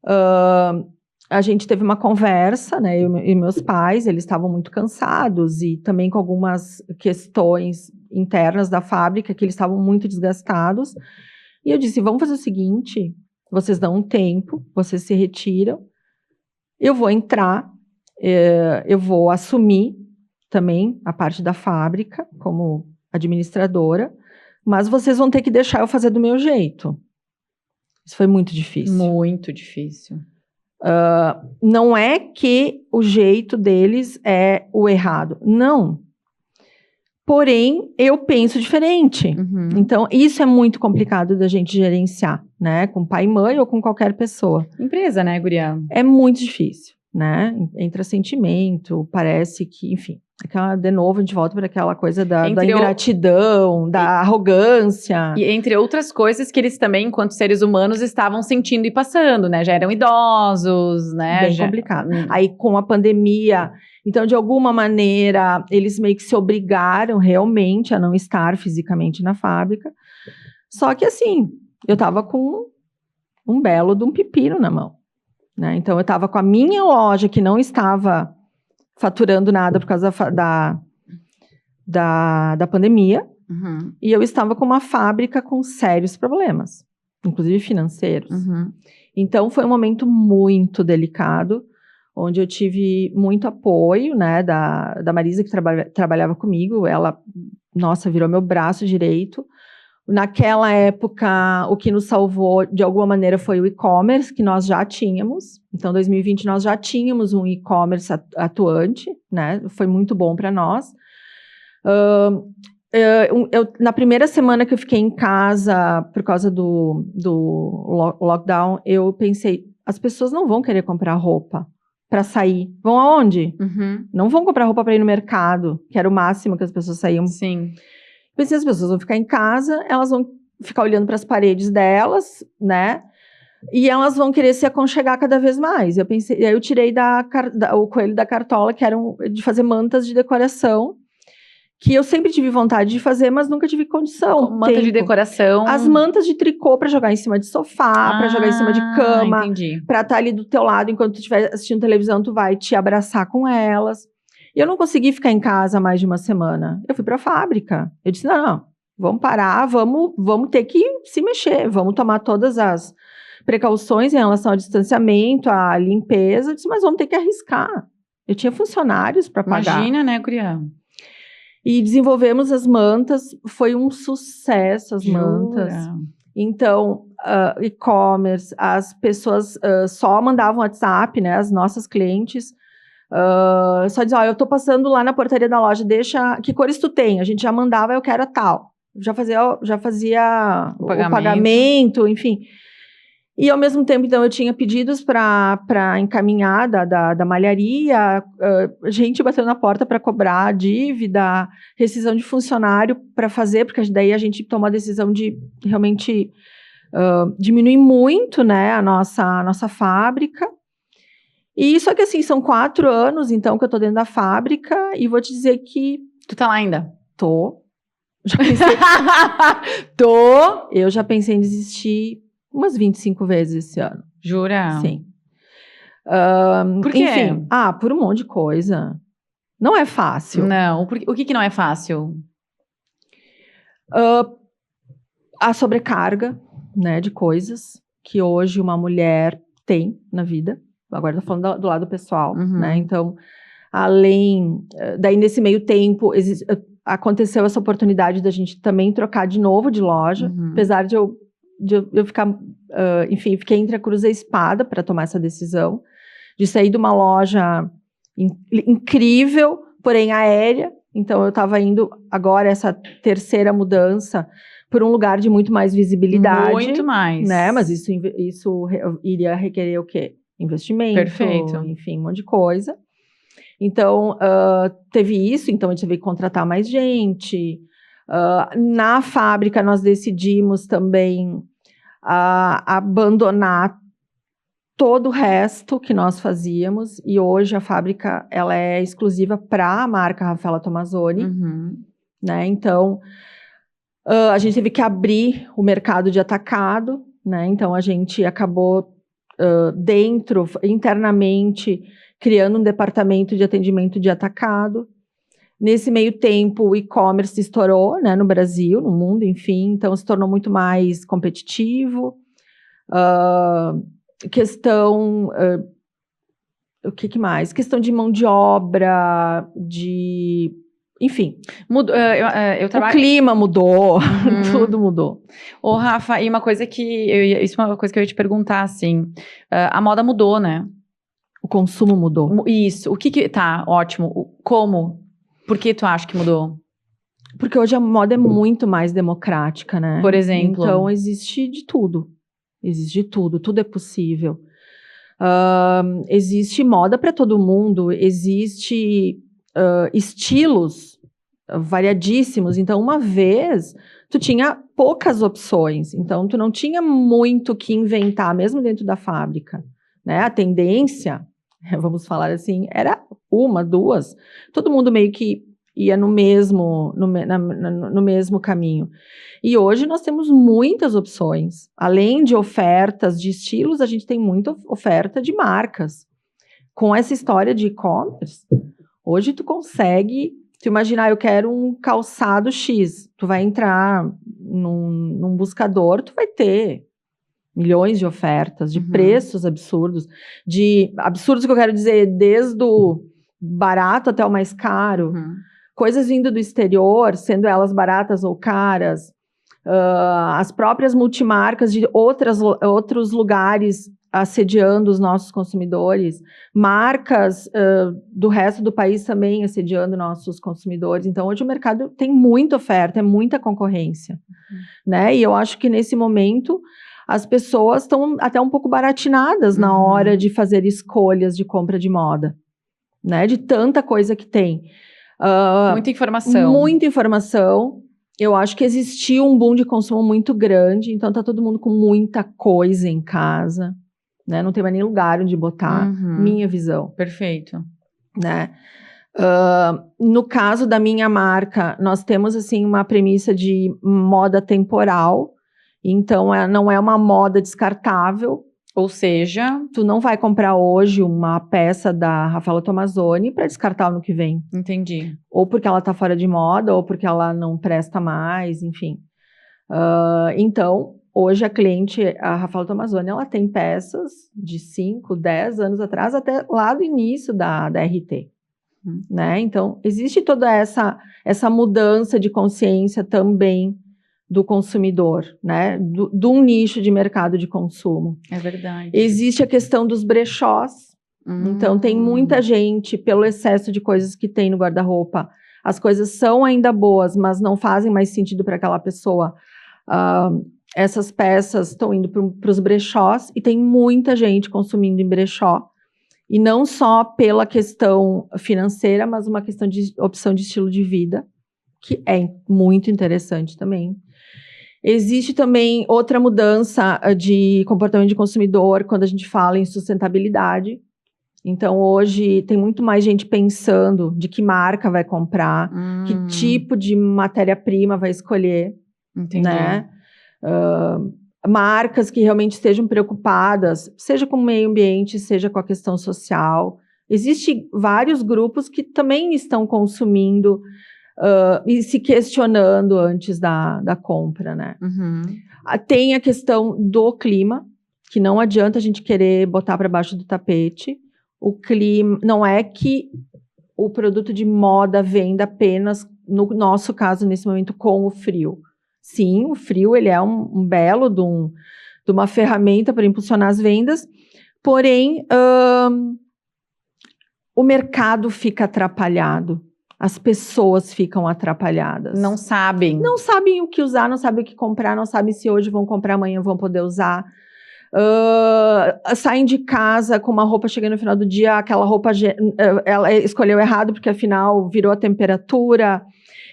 a gente teve uma conversa, né? Eu e meus pais, eles estavam muito cansados e também com algumas questões internas da fábrica, que eles estavam muito desgastados. E eu disse, vamos fazer o seguinte, vocês dão um tempo, vocês se retiram, eu vou entrar, eu vou assumir também a parte da fábrica, como administradora, mas vocês vão ter que deixar eu fazer do meu jeito. Isso foi muito difícil. Muito difícil. Não é que o jeito deles é o errado. Não. Porém, eu penso diferente. Então, isso é muito complicado da gente gerenciar, né? Com pai e mãe ou com qualquer pessoa. Empresa, né, guria? É muito difícil, né? Entra sentimento, parece que, enfim. De novo, a gente volta para aquela coisa da Entre ingratidão, da arrogância. E entre outras coisas que eles também, enquanto seres humanos, estavam sentindo e passando, né? Já eram idosos, né? Bem complicado. Aí, com a pandemia, então, de alguma maneira, eles meio que se obrigaram realmente a não estar fisicamente na fábrica. Só que, assim, eu tava com um belo de um pepino na mão, né? Então, eu tava com a minha loja, que não estava faturando nada por causa da pandemia, Uhum. e eu estava com uma fábrica com sérios problemas, inclusive financeiros. Uhum. Então, foi um momento muito delicado, onde eu tive muito apoio, né, da Marisa, que trabalhava comigo. Ela, nossa, virou meu braço direito. Naquela época, o que nos salvou, de alguma maneira, foi o e-commerce, que nós já tínhamos. Então, em 2020, nós já tínhamos um e-commerce atuante, né? Foi muito bom para nós. Na primeira semana que eu fiquei em casa, por causa do lockdown, eu pensei, as pessoas não vão querer comprar roupa para sair. Vão aonde? Uhum. Não vão comprar roupa para ir no mercado, que era o máximo que as pessoas saíam. Sim. Pensei, as pessoas vão ficar em casa, elas vão ficar olhando para as paredes delas, né? E elas vão querer se aconchegar cada vez mais. Eu pensei, aí eu tirei o coelho da cartola, que era de fazer mantas de decoração, que eu sempre tive vontade de fazer, mas nunca tive condição. Manta de decoração. As mantas de tricô para jogar em cima de sofá, para jogar em cima de cama, para estar ali do teu lado enquanto tu estiver assistindo televisão, tu vai te abraçar com elas. E eu não consegui ficar em casa mais de uma semana. Eu fui para a fábrica. Eu disse, não, vamos parar, vamos ter que se mexer, vamos tomar todas as precauções em relação ao distanciamento, à limpeza. Eu disse, mas vamos ter que arriscar. Eu tinha funcionários para pagar. Imagina, né, guria? E desenvolvemos as mantas, foi um sucesso as mantas. Então, e-commerce, as pessoas só mandavam WhatsApp, né, as nossas clientes, só diziam, eu tô passando lá na portaria da loja, que cores tu tem? A gente já mandava, eu quero a tal. Já fazia o pagamento, enfim. E, ao mesmo tempo, então, eu tinha pedidos para encaminhar da malharia, gente batendo na porta para cobrar dívida, rescisão de funcionário para fazer, porque daí a gente tomou a decisão de realmente diminuir muito, né, a nossa fábrica. E só que, assim, são 4 anos, então, que eu tô dentro da fábrica, e vou te dizer que... Tu tá lá ainda? Tô. Já pensei... Eu já pensei em desistir umas 25 vezes esse ano. Jura? Sim. Por quê? Enfim, por um monte de coisa. Não é fácil. Não, o que não é fácil? A sobrecarga, né, de coisas que hoje uma mulher tem na vida. Agora tô falando do lado pessoal, né? Então, daí nesse meio tempo, aconteceu essa oportunidade da gente também trocar de novo de loja, apesar de eu ficar, enfim, fiquei entre a cruz e a espada para tomar essa decisão, de sair de uma loja incrível, porém aérea. Então, eu estava indo agora, essa terceira mudança, por um lugar de muito mais visibilidade. Muito mais. Né? Mas isso iria requerer o quê? Investimento. Perfeito. Enfim, um monte de coisa. Então, teve isso, então a gente teve que contratar mais gente. Na fábrica, nós decidimos também abandonar todo o resto que nós fazíamos, e hoje a fábrica ela é exclusiva para a marca Raffaella Tommasoni, né? Então, a gente teve que abrir o mercado de atacado, né? Então, a gente acabou internamente, criando um departamento de atendimento de atacado. Nesse meio tempo, o e-commerce estourou, né, no Brasil, no mundo, enfim, então se tornou muito mais competitivo. O que mais? Questão de mão de obra, enfim. Mudou, o clima mudou, tudo mudou. Ô, Rafa, e uma coisa isso é uma coisa que eu ia te perguntar, assim, a moda mudou, né? O consumo mudou. Isso, tá, ótimo, como? Por que tu acha que mudou? Porque hoje a moda é muito mais democrática, né? Por exemplo? Então, existe de tudo, tudo é possível. Existe moda para todo mundo, existe estilos variadíssimos. Então, uma vez, tu tinha poucas opções. Então, tu não tinha muito o que inventar, mesmo dentro da fábrica, né? A tendência, vamos falar assim, era uma, duas. Todo mundo meio que ia no mesmo caminho. E hoje nós temos muitas opções. Além de ofertas de estilos, a gente tem muita oferta de marcas. Com essa história de e-commerce, hoje tu consegue, tu imaginar, eu quero um calçado X, tu vai entrar num buscador, tu vai ter milhões de ofertas, de preços absurdos, absurdos que eu quero dizer, desde o barato até o mais caro, coisas vindo do exterior, sendo elas baratas ou caras, as próprias multimarcas de outros lugares assediando os nossos consumidores, marcas do resto do país também assediando nossos consumidores. Então, hoje o mercado tem muita oferta, é muita concorrência, né? E eu acho que nesse momento as pessoas estão até um pouco baratinadas na hora de fazer escolhas de compra de moda, né? De tanta coisa que tem. Muita informação. Muita informação. Eu acho que existiu um boom de consumo muito grande, então tá todo mundo com muita coisa em casa, né? Não tem mais nem lugar onde botar, minha visão. Perfeito. Né? No caso da minha marca, nós temos assim uma premissa de moda temporal, então não é uma moda descartável. Ou seja, tu não vai comprar hoje uma peça da Rafaela Tomazoni para descartar ano que vem. Entendi. Ou porque ela está fora de moda, ou porque ela não presta mais, enfim. Então, hoje a Rafaela Tomazoni, ela tem peças de 5, 10 anos atrás, até lá do início da RT. Né? Então, existe toda essa mudança de consciência também do consumidor, né? De um nicho de mercado de consumo. É verdade. Existe a questão dos brechós. Então, tem muita gente, pelo excesso de coisas que tem no guarda-roupa, as coisas são ainda boas, mas não fazem mais sentido para aquela pessoa. Essas peças estão indo para os brechós e tem muita gente consumindo em brechó. E não só pela questão financeira, mas uma questão de opção de estilo de vida, que é muito interessante também. Existe também outra mudança de comportamento de consumidor quando a gente fala em sustentabilidade. Então, hoje, tem muito mais gente pensando de que marca vai comprar, que tipo de matéria-prima vai escolher. Entendi. Né? Marcas que realmente estejam preocupadas, seja com o meio ambiente, seja com a questão social. Existem vários grupos que também estão consumindo e se questionando antes da compra, né? Tem a questão do clima, que não adianta a gente querer botar para baixo do tapete. O clima, não é que o produto de moda venda apenas, no nosso caso, nesse momento, com o frio. Sim, o frio ele é um belo de uma ferramenta para impulsionar as vendas, porém, o mercado fica atrapalhado. As pessoas ficam atrapalhadas. Não sabem. Não sabem o que usar, não sabem o que comprar, não sabem se hoje vão comprar, amanhã vão poder usar. Saem de casa com uma roupa, chegando no final do dia, aquela roupa ela escolheu errado porque afinal virou a temperatura.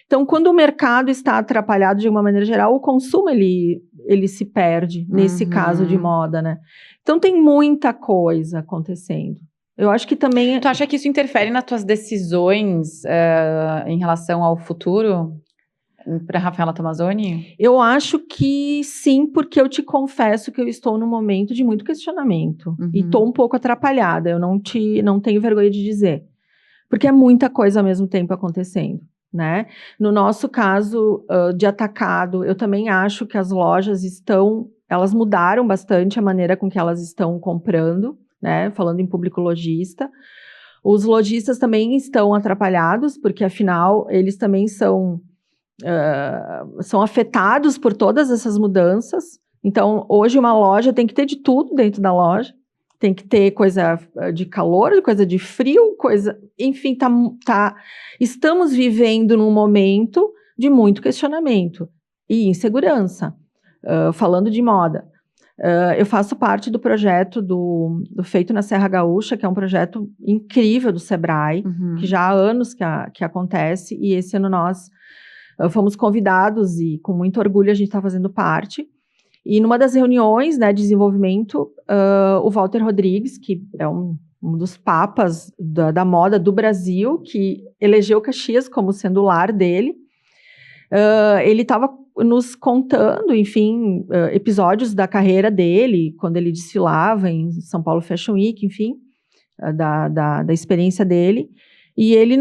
Então, quando o mercado está atrapalhado de uma maneira geral, o consumo ele se perde, nesse caso de moda, né? Então, tem muita coisa acontecendo. Eu acho que também... Tu acha que isso interfere nas tuas decisões em relação ao futuro para Rafaela Tomazoni? Eu acho que sim, porque eu te confesso que eu estou num momento de muito questionamento. E estou um pouco atrapalhada, eu não tenho vergonha de dizer. Porque é muita coisa ao mesmo tempo acontecendo, né? No nosso caso de atacado, eu também acho que as lojas elas mudaram bastante a maneira com que elas estão comprando, né? Falando em público lojista. Os lojistas também estão atrapalhados, porque afinal eles também são afetados por todas essas mudanças. Então, hoje uma loja tem que ter de tudo dentro da loja. Tem que ter coisa de calor, coisa de frio, enfim, estamos vivendo num momento de muito questionamento e insegurança, falando de moda. Eu faço parte do projeto do Feito na Serra Gaúcha, que é um projeto incrível do Sebrae, que já há anos que acontece, e esse ano nós fomos convidados e com muito orgulho a gente está fazendo parte. E numa das reuniões, né, de desenvolvimento, o Walter Rodrigues, que é um dos papas da moda do Brasil, que elegeu Caxias como sendo o lar dele, ele estava nos contando, enfim, episódios da carreira dele, quando ele desfilava em São Paulo Fashion Week, enfim, da experiência dele, e ele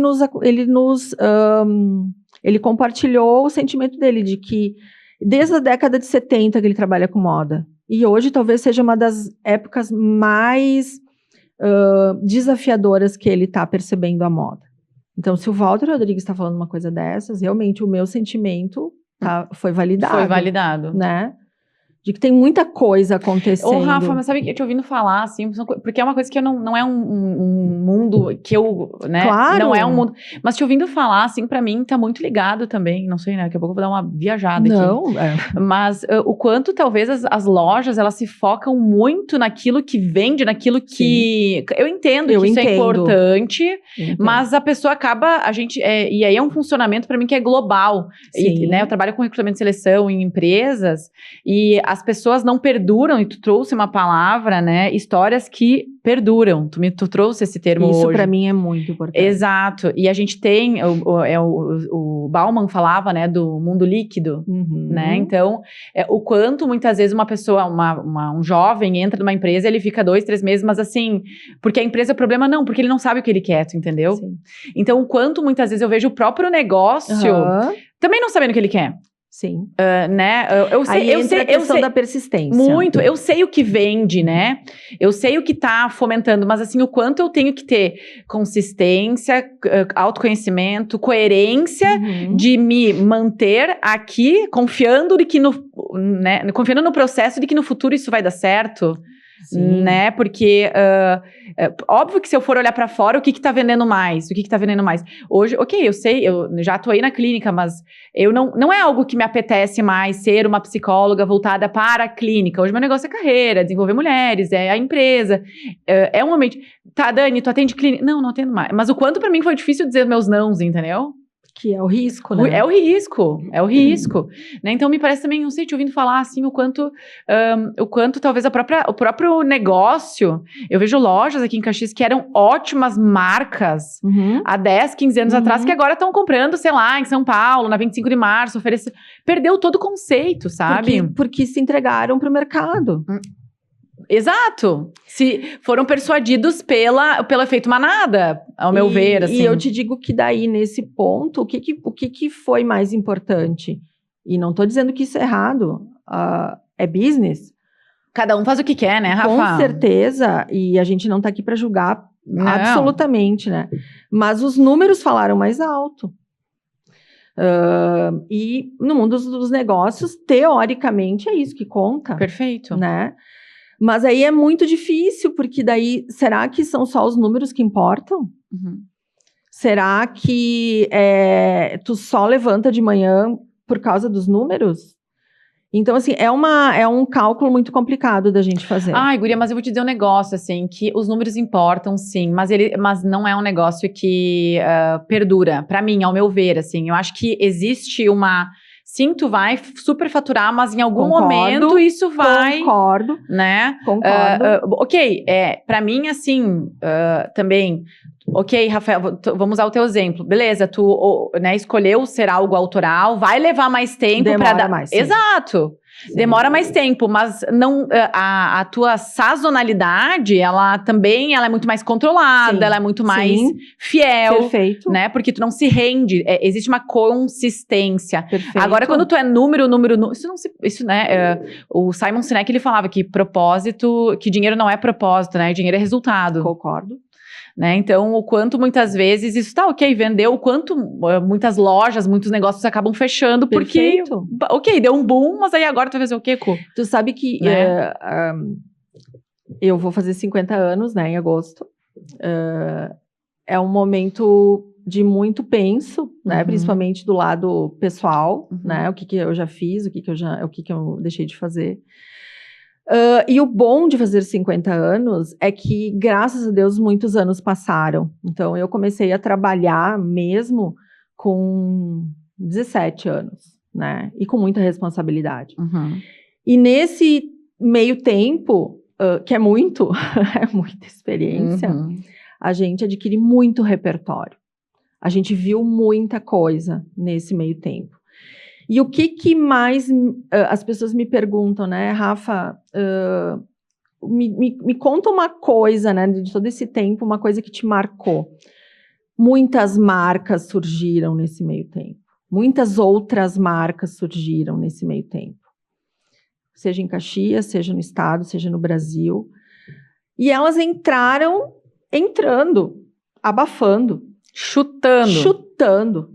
compartilhou o sentimento dele de que desde a década de 70 que ele trabalha com moda, e hoje talvez seja uma das épocas mais desafiadoras que ele está percebendo a moda. Então, se o Walter Rodrigues está falando uma coisa dessas, realmente o meu sentimento foi validado. Foi validado. Né? De que tem muita coisa acontecendo. Ô, Rafa, mas sabe que eu te ouvindo falar, assim, porque é uma coisa que não é um mundo que eu, né? Claro. Não é um mundo. Mas te ouvindo falar, assim, pra mim, tá muito ligado também. Não sei, né? Daqui a pouco eu vou dar uma viajada aqui. Não. Mas o quanto talvez as lojas, elas se focam muito naquilo que vende, naquilo que... Eu entendo que isso é importante, mas a pessoa acaba, e aí é um funcionamento pra mim que é global. E, né, eu trabalho com recrutamento e seleção em empresas, e as pessoas não perduram, e tu trouxe uma palavra, né? Histórias que perduram. Tu trouxe esse termo hoje. Isso pra mim é muito importante. Exato. E a gente tem, o Bauman falava, né, do mundo líquido, né? Então, o quanto muitas vezes uma pessoa, um jovem entra numa empresa, ele fica 2, 3 meses, mas assim, porque a empresa é problema? Não, porque ele não sabe o que ele quer, tu entendeu? Sim. Então, o quanto muitas vezes eu vejo o próprio negócio também não sabendo o que ele quer. Sim. Né? Eu sei a questão da persistência. Muito. Eu sei o que vende, né? Eu sei o que tá fomentando, mas assim, o quanto eu tenho que ter consistência, autoconhecimento, coerência de me manter aqui, confiando confiando no processo de que no futuro isso vai dar certo. Sim. Né? Porque óbvio que se eu for olhar pra fora, o que tá vendendo mais? Hoje, eu sei, eu já atuei na clínica, mas eu não é algo que me apetece mais ser uma psicóloga voltada para a clínica. Hoje meu negócio é carreira, desenvolver mulheres, é a empresa, é um momento. Tá, Dani, tu atende clínica? Não atendo mais. Mas o quanto pra mim foi difícil dizer meus nãos, entendeu? Que é o risco, né? É o risco, né? Então, me parece também, não sei, te ouvindo falar, assim, o quanto talvez o próprio negócio, eu vejo lojas aqui em Caxias que eram ótimas marcas há 10, 15 anos atrás, que agora estão comprando, sei lá, em São Paulo, na 25 de março, perdeu todo o conceito, sabe? Porque se entregaram para o mercado. Exato. Se foram persuadidos pelo efeito manada, ao meu ver, assim. E eu te digo que daí, nesse ponto, o que foi mais importante? E não estou dizendo que isso é errado. É business. Cada um faz o que quer, né, Rafa? Com certeza. E a gente não está aqui para julgar absolutamente, né? Mas os números falaram mais alto. E no mundo dos negócios, teoricamente, é isso que conta. Perfeito. Né? Mas aí é muito difícil, porque daí, será que são só os números que importam? Será que tu só levanta de manhã por causa dos números? Então, assim, é um cálculo muito complicado da gente fazer. Ai, guria, mas eu vou te dizer um negócio, assim, que os números importam, sim, mas não é um negócio que perdura, pra mim, ao meu ver, assim. Eu acho que existe uma... Sim, tu vai superfaturar, mas em algum momento isso vai... Concordo. Né? Concordo. Ok, pra mim, assim, também... Ok, Rafael, vamos usar o teu exemplo. Beleza, tu escolheu ser algo autoral, vai levar mais tempo para dar... mais, sim. Exato. Sim. Demora mais tempo, mas não, a tua sazonalidade, ela é muito mais controlada, ela é muito mais fiel. Perfeito. Né? Porque tu não se rende, existe uma consistência. Perfeito. Agora, quando tu é número, isso, né? O Simon Sinek, ele falava que que dinheiro não é propósito, né? Dinheiro é resultado. Concordo. Né? Então, o quanto muitas vezes isso tá ok, vendeu, o quanto muitas lojas, muitos negócios acabam fechando, porque, ok, deu um boom, mas aí agora tu vai fazer o quê, Cu? Tu sabe que eu vou fazer 50 anos, né, em agosto. É um momento de muito penso, né, principalmente do lado pessoal, né, o que eu já fiz, o que eu deixei de fazer. E o bom de fazer 50 anos é que, graças a Deus, muitos anos passaram. Então, eu comecei a trabalhar mesmo com 17 anos, né? E com muita responsabilidade. Uhum. E nesse meio tempo, que é muito, é muita experiência, a gente adquire muito repertório. A gente viu muita coisa nesse meio tempo. E o que mais as pessoas me perguntam, né, Rafa, me conta uma coisa, né, de todo esse tempo, uma coisa que te marcou. Muitas marcas surgiram nesse meio tempo. Muitas outras marcas surgiram nesse meio tempo. Seja em Caxias, seja no estado, seja no Brasil. E elas entrando, abafando. Chutando.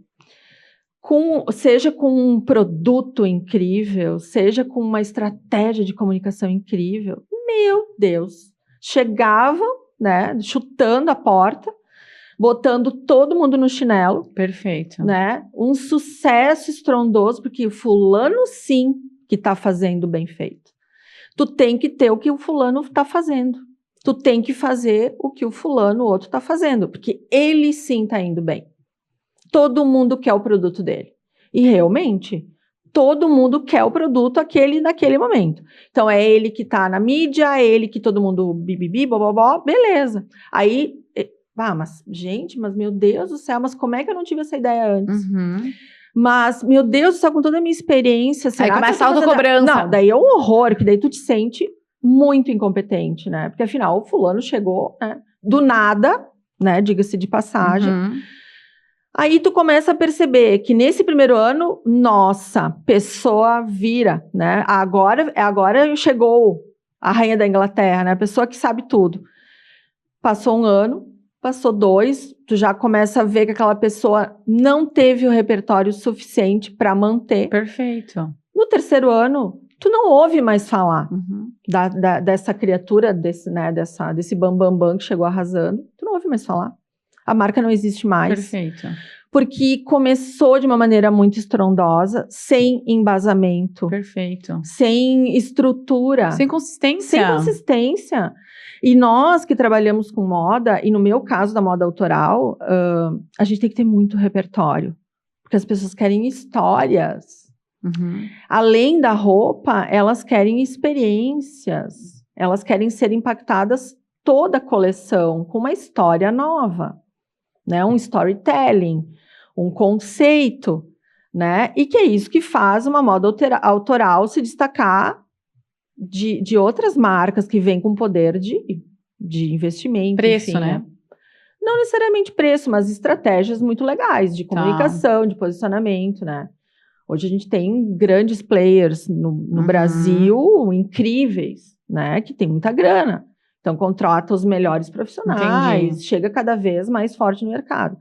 Seja com um produto incrível, seja com uma estratégia de comunicação incrível. Meu Deus! Chegavam, né, chutando a porta, botando todo mundo no chinelo. Perfeito. Né? Um sucesso estrondoso, porque o fulano sim que está fazendo bem feito. Tu tem que ter o que o fulano está fazendo. Tu tem que fazer o que o fulano, o outro, está fazendo, porque ele sim está indo bem. Todo mundo quer o produto dele. E realmente, todo mundo quer o produto aquele naquele momento. Então, é ele que está na mídia, é ele que todo mundo bibibi, bobobó, beleza. Aí, mas meu Deus do céu, mas como é que eu não tive essa ideia antes? Mas, meu Deus do céu, com toda a minha experiência... Aí começa a autocobrança. Não, daí é um horror, que daí tu te sente muito incompetente, né? Porque, afinal, o fulano chegou, né, do nada, né, diga-se de passagem. Aí tu começa a perceber que nesse primeiro ano, nossa, pessoa vira, né? Agora chegou a rainha da Inglaterra, né? A pessoa que sabe tudo. Passou um ano, passou 2, tu já começa a ver que aquela pessoa não teve o repertório suficiente para manter. Perfeito. No terceiro ano, tu não ouve mais falar dessa criatura, desse bambambam que chegou arrasando. Tu não ouve mais falar. A marca não existe mais. Perfeito. Porque começou de uma maneira muito estrondosa, sem embasamento. Perfeito. Sem estrutura. Sem consistência. E nós que trabalhamos com moda, e no meu caso da moda autoral, a gente tem que ter muito repertório. Porque as pessoas querem histórias. Além da roupa, elas querem experiências. Elas querem ser impactadas toda a coleção com uma história nova. Né, um storytelling, um conceito, né? E que é isso que faz uma moda autoral se destacar de outras marcas que vêm com poder de investimento. Preço, enfim, né? Não necessariamente preço, mas estratégias muito legais de comunicação, de posicionamento, né? Hoje a gente tem grandes players no Brasil, incríveis, né? Que tem muita grana. Então, contrata os melhores profissionais, chega cada vez mais forte no mercado.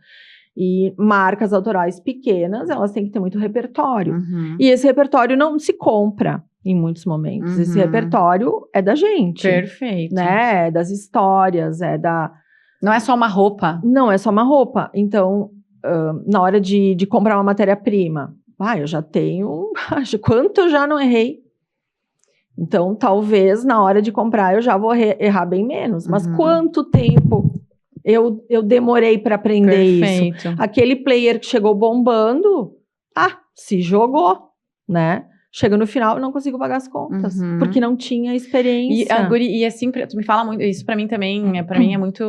E marcas autorais pequenas, elas têm que ter muito repertório. E esse repertório não se compra em muitos momentos. Esse repertório é da gente. Perfeito. Né? É das histórias, Não é só uma roupa. Não é só uma roupa. Então, na hora de comprar uma matéria-prima, eu já tenho... Quanto eu já não errei? Então, talvez, na hora de comprar, eu já vou errar bem menos. Mas quanto tempo eu demorei para aprender isso? Aquele player que chegou bombando, se jogou, né? Chega no final, eu não consigo pagar as contas. Porque não tinha experiência. E assim, tu me fala muito, isso para mim também, para mim é muito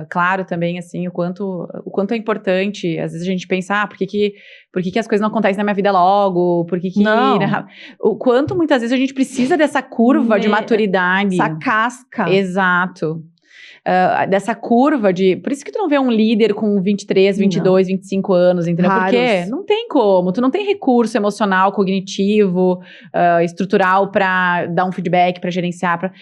claro também, assim, o quanto é importante. Às vezes a gente pensa, por que as coisas não acontecem na minha vida logo? Não. Né? O quanto muitas vezes a gente precisa dessa curva de maturidade. Essa casca. Exato. Dessa curva por isso que tu não vê um líder com 23, 22, 25 anos, entendeu? Raros. Porque não tem como, tu não tem recurso emocional, cognitivo, estrutural pra dar um feedback, pra gerenciar,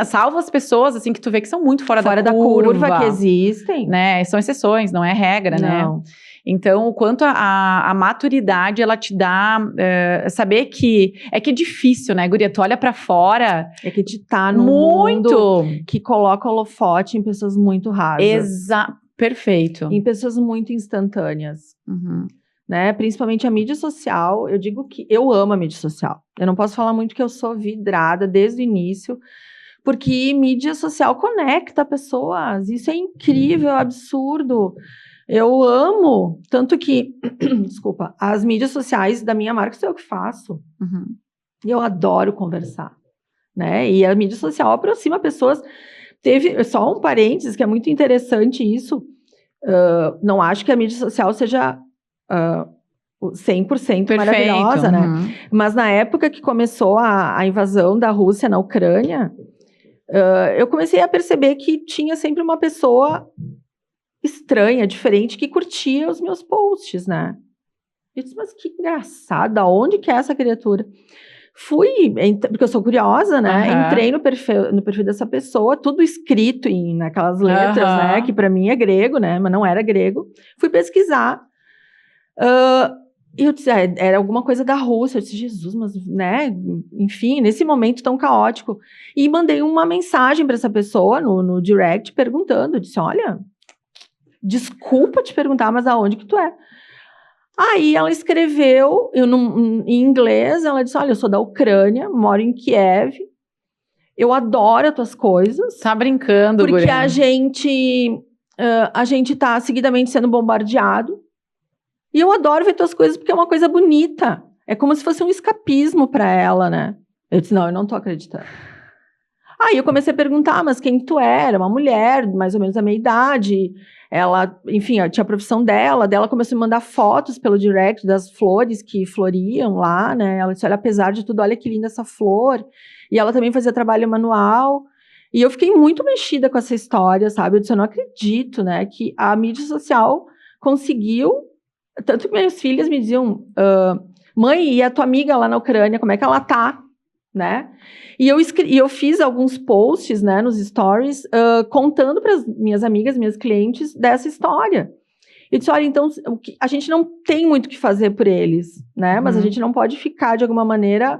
salvo as pessoas, assim, que tu vê que são muito fora da curva que existem. Né? São exceções, não é regra, né? Então, o quanto a maturidade, ela te dá, saber que é difícil, né, guria? Tu olha pra fora... É que te tá num mundo que coloca holofote em pessoas muito rasas. Perfeito. Em pessoas muito instantâneas. né? Principalmente a mídia social. Eu digo que eu amo a mídia social. Eu não posso falar muito que eu sou vidrada desde o início, porque mídia social conecta pessoas. Isso é incrível, é absurdo. Eu amo, tanto que, desculpa, as mídias sociais da minha marca sou eu que faço. E eu adoro conversar, né? E a mídia social aproxima pessoas. Teve só um parênteses que é muito interessante isso. Não acho que a mídia social seja 100% Perfeito. maravilhosa, né? Mas na época que começou a invasão da Rússia na Ucrânia, eu comecei a perceber que tinha sempre uma pessoa estranha, diferente, que curtia os meus posts, né? Eu disse, mas que engraçado, aonde que é essa criatura? Porque eu sou curiosa, né? Entrei no perfil dessa pessoa, tudo escrito naquelas letras, né? Que pra mim é grego, né? Mas não era grego. Fui pesquisar. E eu disse, era alguma coisa da Rússia. Eu disse, Jesus, mas, né? Enfim, nesse momento tão caótico. E mandei uma mensagem para essa pessoa no direct, perguntando. Eu disse, olha, desculpa te perguntar, mas aonde que tu é? Aí ela escreveu, em inglês, ela disse, olha, eu sou da Ucrânia, moro em Kiev, eu adoro as tuas coisas. Tá brincando, porque guria. a gente tá seguidamente sendo bombardeado, e eu adoro ver tuas coisas porque é uma coisa bonita. É como se fosse um escapismo para ela, né? Eu disse, não, eu não tô acreditando. Aí eu comecei a perguntar, mas quem tu era? Uma mulher, mais ou menos da minha idade. Ela, enfim, tinha a profissão dela. Daí ela começou a me mandar fotos pelo direct das flores que floriam lá, né? Ela disse, olha, apesar de tudo, olha que linda essa flor. E ela também fazia trabalho manual. E eu fiquei muito mexida com essa história, sabe? Eu disse, eu não acredito, né? Que a mídia social conseguiu... Tanto que minhas filhas me diziam, mãe, e a tua amiga lá na Ucrânia, como é que ela tá? Né? E eu fiz alguns posts, né, nos stories, contando para as minhas amigas, minhas clientes, dessa história. Eu disse, olha, então, a gente não tem muito o que fazer por eles, né? Mas a gente não pode ficar, de alguma maneira,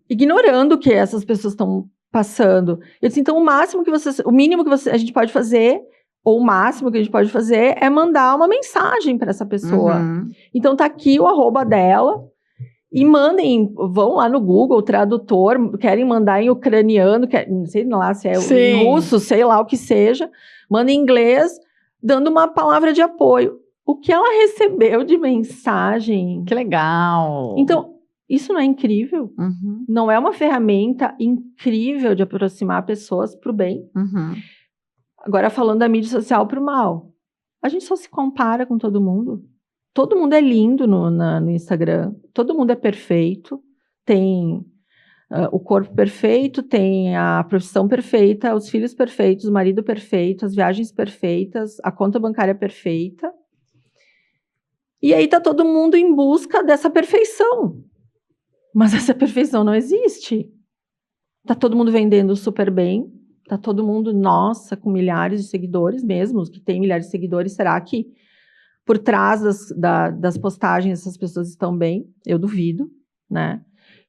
ignorando o que essas pessoas estão passando. Eu disse, então, o mínimo que a gente pode fazer, ou o máximo que a gente pode fazer, é mandar uma mensagem para essa pessoa. Então, tá aqui o @ dela. E vão lá no Google, tradutor, querem mandar em ucraniano, não sei lá se é em russo, sei lá o que seja, manda em inglês, dando uma palavra de apoio. O que ela recebeu de mensagem... Que legal! Então, isso não é incrível? Não é uma ferramenta incrível de aproximar pessoas para o bem? Agora, falando da mídia social para o mal. A gente só se compara com todo mundo. Todo mundo é lindo no Instagram, todo mundo é perfeito, tem o corpo perfeito, tem a profissão perfeita, os filhos perfeitos, o marido perfeito, as viagens perfeitas, a conta bancária perfeita. E aí tá todo mundo em busca dessa perfeição. Mas essa perfeição não existe. Tá todo mundo vendendo super bem, tá todo mundo, nossa, com milhares de seguidores mesmo, os que têm milhares de seguidores, será que por trás das postagens essas pessoas estão bem? Eu duvido, né?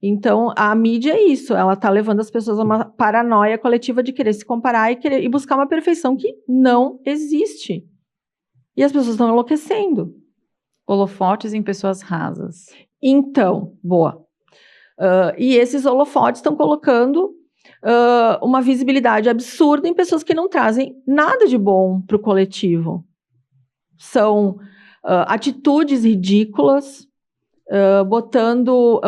Então, a mídia é isso, ela está levando as pessoas a uma paranoia coletiva de querer se comparar e buscar uma perfeição que não existe. E as pessoas estão enlouquecendo. Holofotes em pessoas rasas. Então, boa. E esses holofotes estão colocando uma visibilidade absurda em pessoas que não trazem nada de bom para o coletivo. São atitudes ridículas,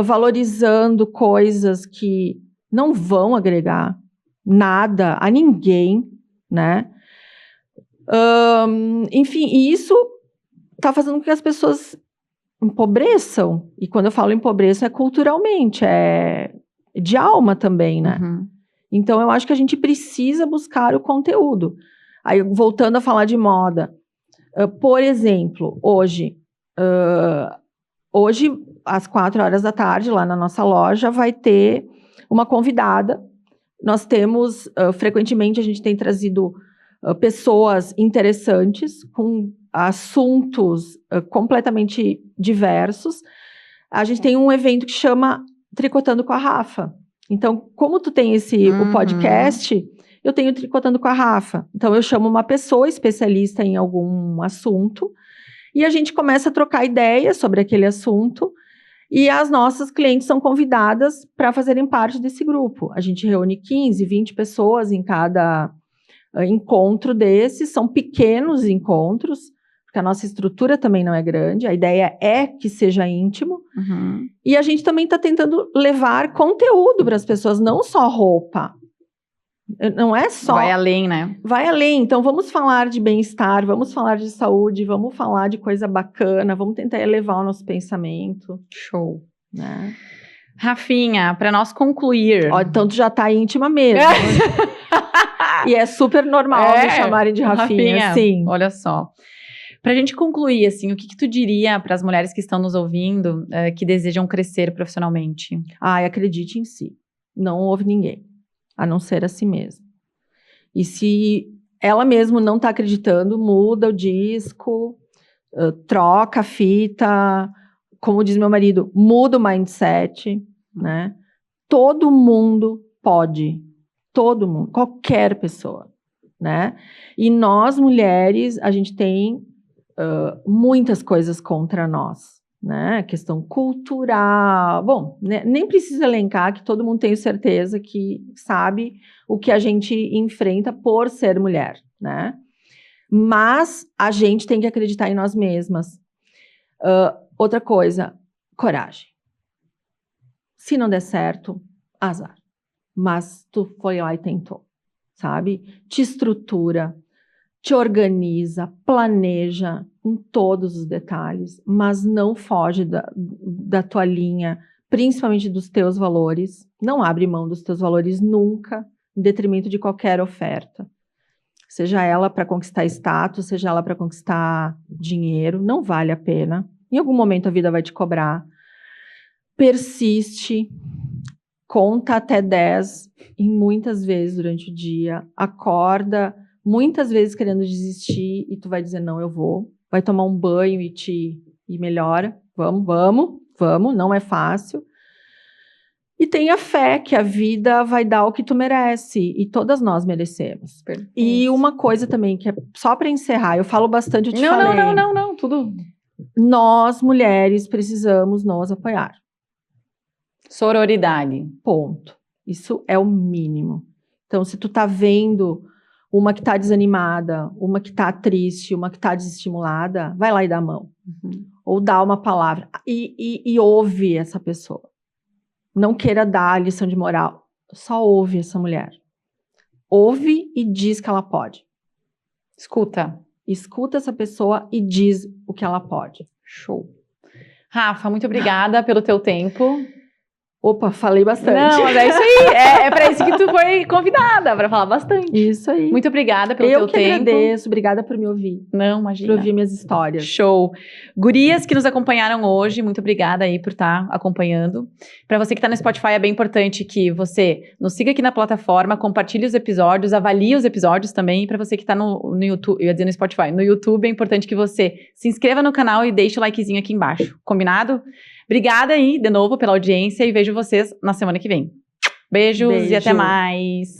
valorizando coisas que não vão agregar nada a ninguém, né? Enfim, e isso está fazendo com que as pessoas empobreçam. E quando eu falo empobreçam, é culturalmente, é de alma também, né? Então, eu acho que a gente precisa buscar o conteúdo. Aí, voltando a falar de moda, por exemplo, hoje, às 4 horas da tarde, lá na nossa loja, vai ter uma convidada. Nós temos, frequentemente, a gente tem trazido pessoas interessantes, com assuntos completamente diversos. A gente tem um evento que chama Tricotando com a Rafa. Então, como tu tem o podcast, eu tenho Tricotando com a Rafa. Então, eu chamo uma pessoa especialista em algum assunto e a gente começa a trocar ideias sobre aquele assunto, e as nossas clientes são convidadas para fazerem parte desse grupo. A gente reúne 15, 20 pessoas em cada encontro desses, são pequenos encontros, porque a nossa estrutura também não é grande, a ideia é que seja íntimo, e a gente também está tentando levar conteúdo para as pessoas, não só roupa. Não é só... Vai além, né? Vai além. Então, vamos falar de bem-estar, vamos falar de saúde, vamos falar de coisa bacana, vamos tentar elevar o nosso pensamento. Show. Né? Rafinha, para nós concluir... Ó, então, tu já tá íntima mesmo. E é super normal me chamarem de Rafinha, sim. Olha só. Pra gente concluir, assim, o que tu diria para as mulheres que estão nos ouvindo, que desejam crescer profissionalmente? Acredite em si. Não houve ninguém, a não ser a si mesma. E se ela mesma não tá acreditando, muda o disco, troca a fita, como diz meu marido, muda o mindset, né? Todo mundo pode. Todo mundo, qualquer pessoa, né? E nós, mulheres, a gente tem muitas coisas contra nós, né? Questão cultural, bom, né? Nem precisa elencar, que todo mundo tem certeza que sabe o que a gente enfrenta por ser mulher, né? Mas a gente tem que acreditar em nós mesmas. Outra coisa, coragem. Se não der certo, azar. Mas tu foi lá e tentou, sabe? Te estrutura, te organiza, planeja em todos os detalhes, mas não foge da tua linha, principalmente dos teus valores. Não abre mão dos teus valores nunca, em detrimento de qualquer oferta. Seja ela para conquistar status, seja ela para conquistar dinheiro, não vale a pena. Em algum momento a vida vai te cobrar. Persiste. Conta até 10 e muitas vezes durante o dia, acorda muitas vezes querendo desistir e tu vai dizer, não, eu vou. Vai tomar um banho e melhora. Vamos, não é fácil. E tenha fé que a vida vai dar o que tu merece e todas nós merecemos. Perfeito. E uma coisa também que é só para encerrar, eu falo bastante, eu te falei. Não, tudo. Nós, mulheres, precisamos nos apoiar. Sororidade. Ponto. Isso é o mínimo. Então, se tu tá vendo uma que tá desanimada, uma que tá triste, uma que tá desestimulada, vai lá e dá a mão. Ou dá uma palavra. E ouve essa pessoa. Não queira dar a lição de moral. Só ouve essa mulher. Ouve e diz que ela pode. Escuta. Escuta essa pessoa e diz o que ela pode. Show. Rafa, muito obrigada pelo teu tempo. Opa, falei bastante. Não, mas é isso aí. É para isso que tu foi convidada, para falar bastante. Isso aí. Muito obrigada pelo teu tempo. Eu que agradeço. Obrigada por me ouvir. Não, imagina. Por ouvir minhas histórias. Show. Gurias que nos acompanharam hoje, muito obrigada aí por estar acompanhando. Para você que está no Spotify, é bem importante que você nos siga aqui na plataforma, compartilhe os episódios, avalie os episódios também. E para você que está no YouTube, eu ia dizer no Spotify, no YouTube, é importante que você se inscreva no canal e deixe o likezinho aqui embaixo. Combinado? Obrigada aí, de novo, pela audiência e vejo vocês na semana que vem. Beijos e até mais.